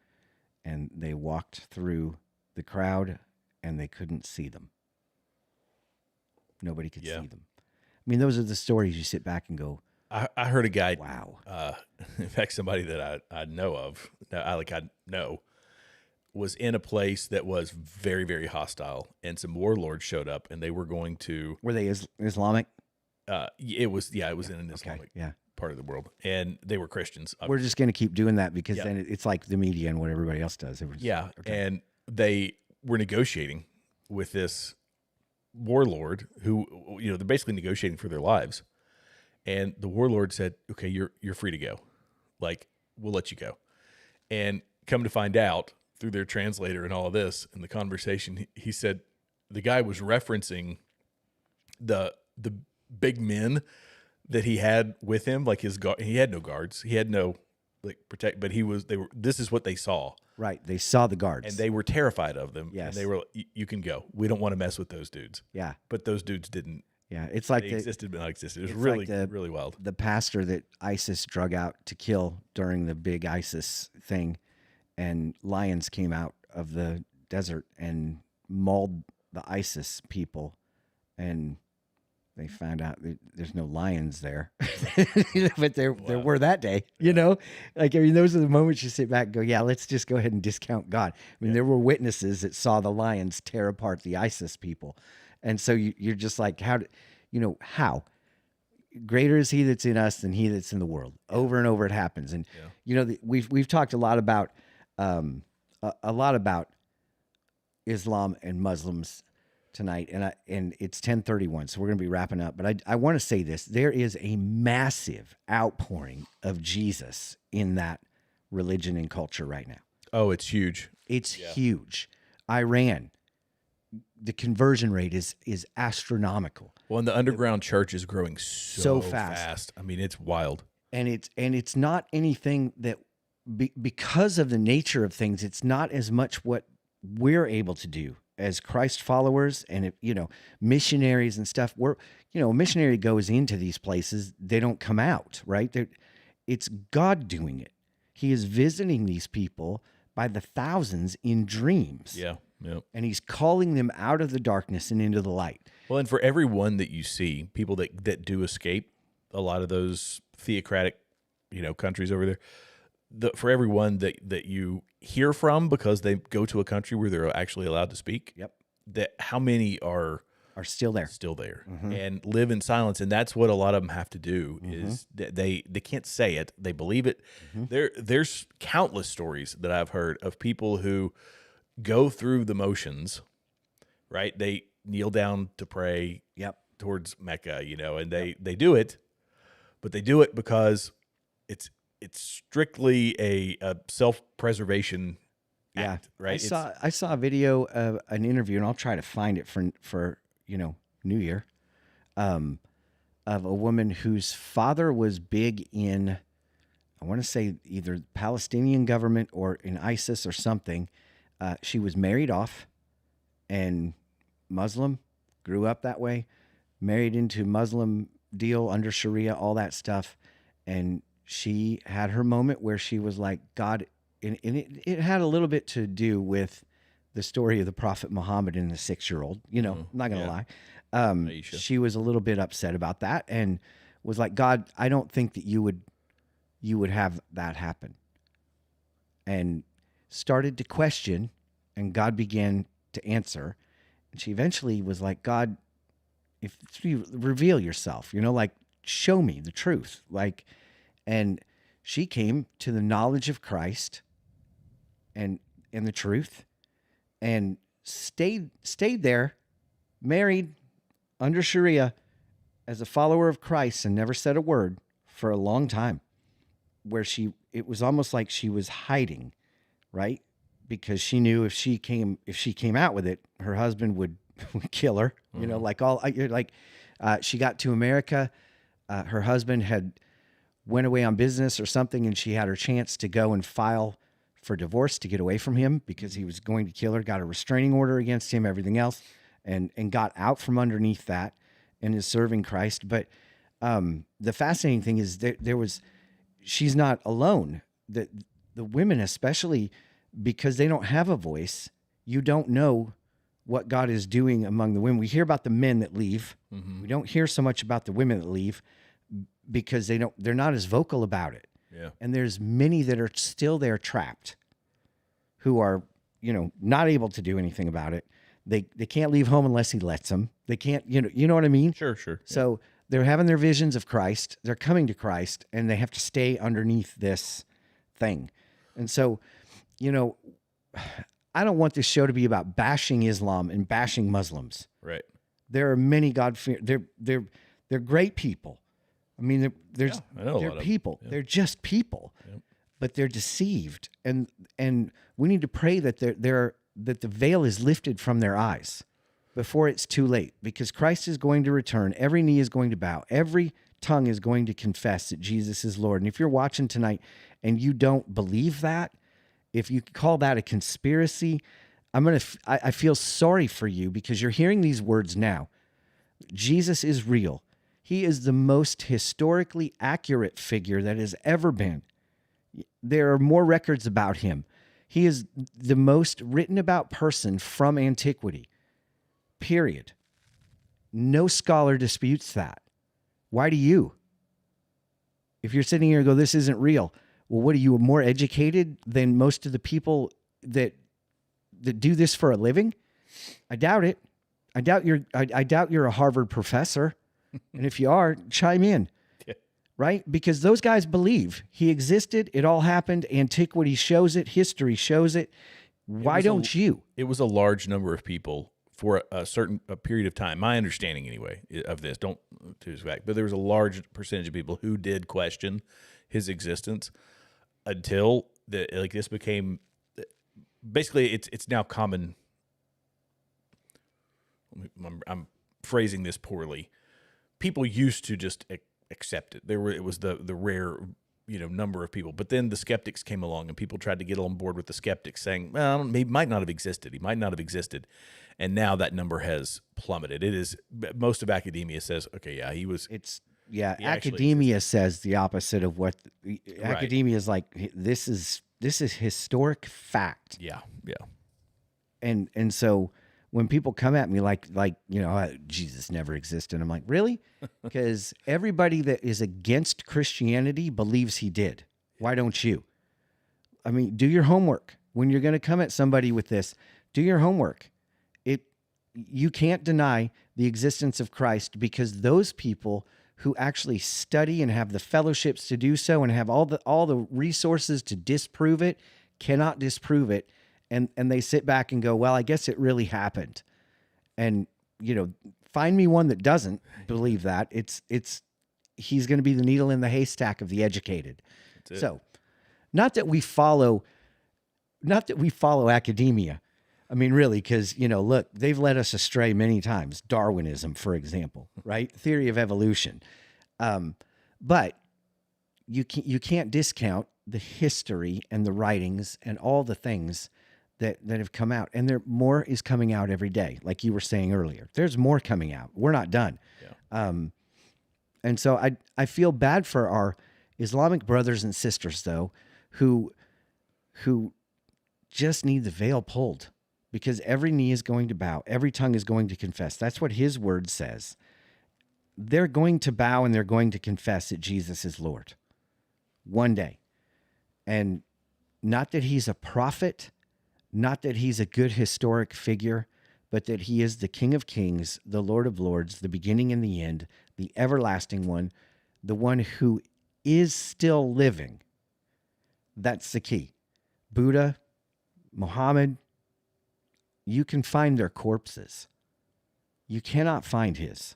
And they walked through the crowd and they couldn't see them. Nobody could see them. I mean, those are the stories you sit back and go, I heard a guy. Wow. In fact, somebody that I know of, I know, was in a place that was very, very hostile, and some warlords showed up, and they were going to. Were they Islamic? It was in an Islamic part of the world, and they were Christians. We're just going to keep doing that because then it's like the media and what everybody else does. And they were negotiating with this warlord who, they're basically negotiating for their lives. And the warlord said, okay, you're free to go. Like, we'll let you go. And come to find out through their translator and all of this, in the conversation, he said the guy was referencing the big men that he had with him, like he had no guards. He had no but this is what they saw. Right. They saw the guards. And they were terrified of them. Yes. And they were, you can go. We don't want to mess with those dudes. Yeah. But those dudes didn't. Yeah, it's like they existed, but not existed. It was really, really wild. The pastor that ISIS drug out to kill during the big ISIS thing, and lions came out of the desert and mauled the ISIS people, and they found out that there's no lions there, but there were that day. Those are the moments you sit back and go, yeah, let's just go ahead and discount God. I mean, there were witnesses that saw the lions tear apart the ISIS people. And so you're just like, how greater is he that's in us than he that's in the world. Over and over it happens. And we've talked a lot about Islam and Muslims tonight, and it's 10:31, so we're going to be wrapping up. But I want to say this: there is a massive outpouring of Jesus in that religion and culture right now. Oh, it's huge. It's huge. Iran. The conversion rate is astronomical. Well, and the underground church is growing so fast. I mean, it's wild. And it's not anything that because of the nature of things, it's not as much what we're able to do as Christ followers and missionaries and stuff. A missionary goes into these places, they don't come out, right? It's God doing it. He is visiting these people by the thousands in dreams. Yeah. Yep. And he's calling them out of the darkness and into the light. Well, and for every one that you see, people that do escape a lot of those theocratic, countries over there, for every one that you hear from because they go to a country where they're actually allowed to speak, that how many are still there. And live in silence. And that's what a lot of them have to do is that they can't say it. They believe it. There's countless stories that I've heard of people who go through the motions, right? They kneel down to pray towards Mecca, and they do it, but they do it because it's strictly a self-preservation act, right? I saw a video of an interview, and I'll try to find it for New Year, of a woman whose father was big in, I want to say either Palestinian government or in ISIS or something. She was married off and Muslim, grew up that way, married into Muslim deal under Sharia, all that stuff. And she had her moment where she was like, God, and it had a little bit to do with the story of the Prophet Muhammad and the 6-year-old, I'm not going to lie. She was a little bit upset about that and was like, God, I don't think that you would have that happen. And started to question, and God began to answer. And she eventually was like, God, if you reveal yourself, like, show me the truth. And she came to the knowledge of Christ and the truth, and stayed there, married under Sharia as a follower of Christ, and never said a word for a long time, where it was almost like she was hiding, right? Because she knew if she came out with it, her husband would kill her, she got to America. Her husband had went away on business or something, and she had her chance to go and file for divorce to get away from him because he was going to kill her, got a restraining order against him, everything else, and got out from underneath that and is serving Christ. But the fascinating thing is she's not alone. The women, especially because they don't have a voice, you don't know what God is doing among the women. We hear about the men that leave. We don't hear so much about the women that leave because they're not as vocal about it. Yeah. And there's many that are still there trapped who are, not able to do anything about it. They can't leave home unless he lets them. They can't, you know what I mean? Sure. So they're having their visions of Christ. They're coming to Christ, and they have to stay underneath this thing. And so, I don't want this show to be about bashing Islam and bashing Muslims. Right. There are many they're great people. I mean, they're people. Yeah. They're just people, but they're deceived, and we need to pray that that the veil is lifted from their eyes before it's too late, because Christ is going to return. Every knee is going to bow. Every tongue is going to confess that Jesus is Lord. And if you're watching tonight and you don't believe that, if you call that a conspiracy, I feel sorry for you, because you're hearing these words now. Jesus is real. He is the most historically accurate figure that has ever been. There are more records about him. He is the most written about person from antiquity, period. No scholar disputes that. Why do you? If you're sitting here and go, this isn't real, well, what are you, more educated than most of the people that do this for a living? I doubt it. I doubt you're a Harvard professor. And if you are, chime in. Yeah. Right? Because those guys believe he existed. It all happened. Antiquity shows it. History shows it. Why don't you? It was a large number of people for a certain period of time. My understanding, anyway, of this, don't to his back, but there was a large percentage of people who did question his existence until this became basically it's now common. I'm phrasing this poorly. People used to just accept it. It was the rare, number of people. But then the skeptics came along, and people tried to get on board with the skeptics, saying, "Well, he might not have existed. He might not have existed." And now that number has plummeted. It is most of academia says, "Okay, yeah, he was." Academia says the opposite of what academia is like. This is historic fact. Yeah. And so when people come at me like Jesus never existed, I'm like, really? Because everybody that is against Christianity believes he did. Why don't you? I mean, do your homework. When you're going to come at somebody with this, do your homework. you can't deny the existence of Christ, because those people who actually study and have the fellowships to do so and have all the resources to disprove it cannot disprove it. And they sit back and go, well, I guess it really happened. And, find me one that doesn't believe that. He's going to be the needle in the haystack of the educated. So not that we follow academia. I mean, really, because, look, they've led us astray many times. Darwinism, for example, right? Theory of evolution. But you can't discount the history and the writings and all the things that have come out. And more is coming out every day. Like you were saying earlier, there's more coming out. We're not done. Yeah. And so I feel bad for our Islamic brothers and sisters, though, who just need the veil pulled. Because every knee is going to bow. Every tongue is going to confess. That's what his word says. They're going to bow and they're going to confess that Jesus is Lord. One day. And not that he's a prophet, not that he's a good historic figure, but that he is the King of Kings, the Lord of Lords, the beginning and the end, the everlasting one, the one who is still living. That's the key. Buddha, Muhammad, you can find their corpses. You cannot find his.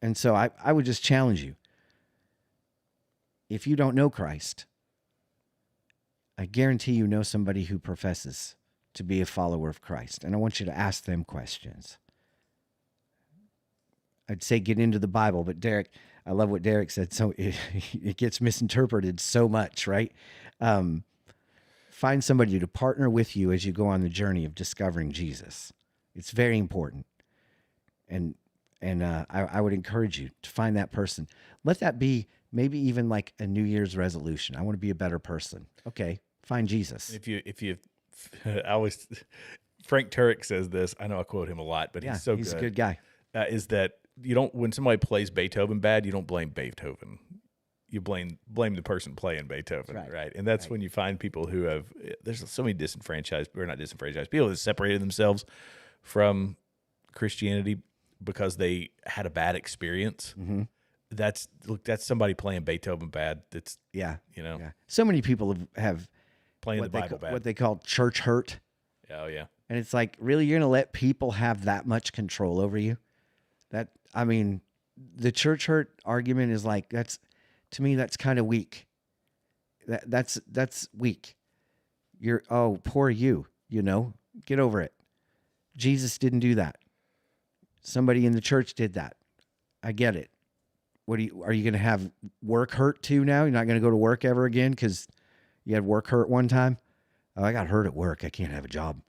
And so I would just challenge you. If you don't know Christ, I guarantee you know somebody who professes to be a follower of Christ. And I want you to ask them questions. I'd say get into the Bible, but Derek, I love what Derek said. So it gets misinterpreted so much, right? Find somebody to partner with you as you go on the journey of discovering Jesus. It's very important. And I would encourage you to find that person. Let that be maybe even like a New Year's resolution. I want to be a better person. Okay, find Jesus. If you, Frank Turek says this. I know I quote him a lot, but he's a good guy. Is that when somebody plays Beethoven bad, you don't blame Beethoven. You blame the person playing Beethoven, right? And that's when you find people who there's so many not disenfranchised people that separated themselves from Christianity because they had a bad experience. Mm-hmm. That's somebody playing Beethoven bad. So many people have playing the Bible bad. What they call church hurt. Oh yeah. And it's like, really, you're going to let people have that much control over you? The church hurt argument is like, to me, that's kind of weak. That's weak. Poor you, get over it. Jesus didn't do that. Somebody in the church did that. I get it. Are you going to have work hurt too now? You're not going to go to work ever again because you had work hurt one time? Oh, I got hurt at work. I can't have a job.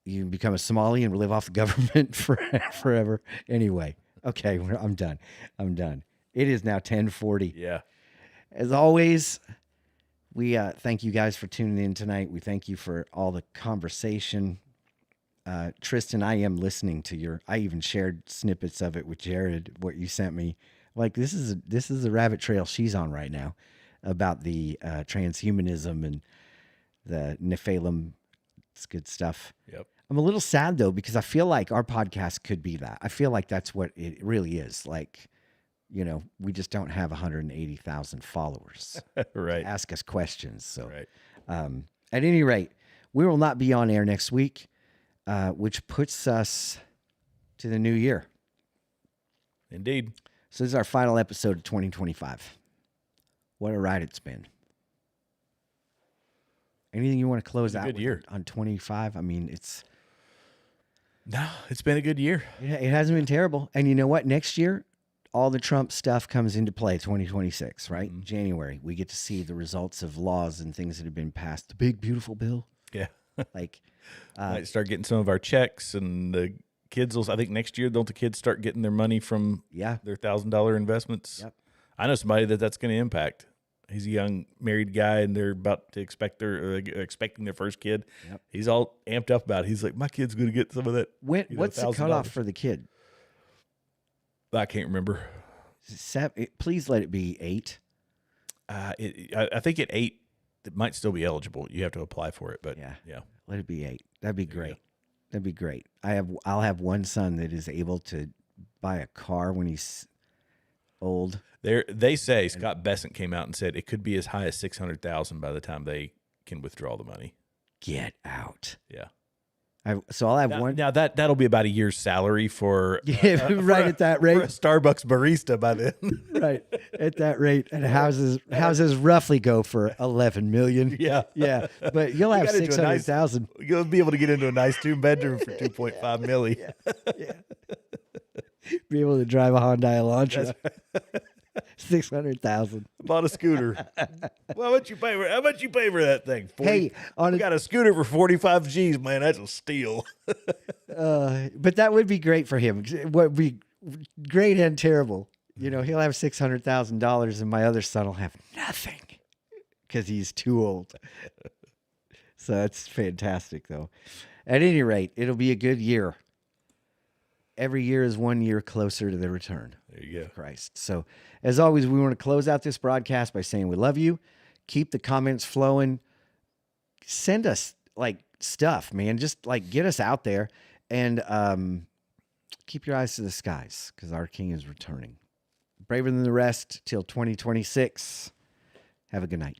You can become a Somali and live off the government forever. Anyway, okay, I'm done. It is now 10:40. Yeah. As always, we thank you guys for tuning in tonight. We thank you for all the conversation. Tristan, I am listening to I even shared snippets of it with Jared, what you sent me. Like, this is the rabbit trail she's on right now about the transhumanism and the Nephilim. It's good stuff. Yep. I'm a little sad though, because I feel like our podcast could be that. I feel like that's what it really is. Like, we just don't have 180,000 followers right. to ask us questions. So, right. At any rate, we will not be on air next week, which puts us to the new year. Indeed. So this is our final episode of 2025. What a ride it's been. Anything you want to close out good year on 25? It's been a good year. It hasn't been terrible. And you know what? Next year, all the Trump stuff comes into play, 2026, right? Mm-hmm. January, we get to see the results of laws and things that have been passed. The big, beautiful bill. Yeah. Might start getting some of our checks, and the kids will, I think next year, don't the kids start getting their money from their $1,000 investments? Yep. I know somebody that's going to impact. He's a young married guy, and they're about to expecting their first kid. Yep. He's all amped up about it. He's like, my kid's going to get some of that. What's the cutoff for the kid? I can't remember. Please let it be 8. I think at 8, it might still be eligible. You have to apply for it, but Yeah. yeah. Let it be 8. That'd be great. That'd be great. I'll have one son that is able to buy a car when he's old. They say Scott Bessent came out and said it could be as high as 600,000 by the time they can withdraw the money. Get out. Yeah. So I'll have one. Now that'll be about a year's salary for right at that rate. for a Starbucks barista by then. Right at that rate, and houses roughly go for 11 million. Yeah, yeah. But you'll have 600,000. You'll be able to get into a nice 2-bedroom for 2.5 million. Yeah. Be able to drive a Hyundai Elantra. 600,000. Bought a scooter. Well, how much you pay for that thing? 40? Hey, I got a scooter for 45 G's, man. That's a steal. But that would be great for him. What would be great and terrible. You know, he'll have $600,000 and my other son will have nothing because he's too old. So that's fantastic, though. At any rate, it'll be a good year. Every year is 1 year closer to the return. There you go. Christ. So, as always, we want to close out this broadcast by saying we love you. Keep the comments flowing. Send us like stuff, man. Just like get us out there and keep your eyes to the skies because our King is returning. Braver than the rest till 2026. Have a good night.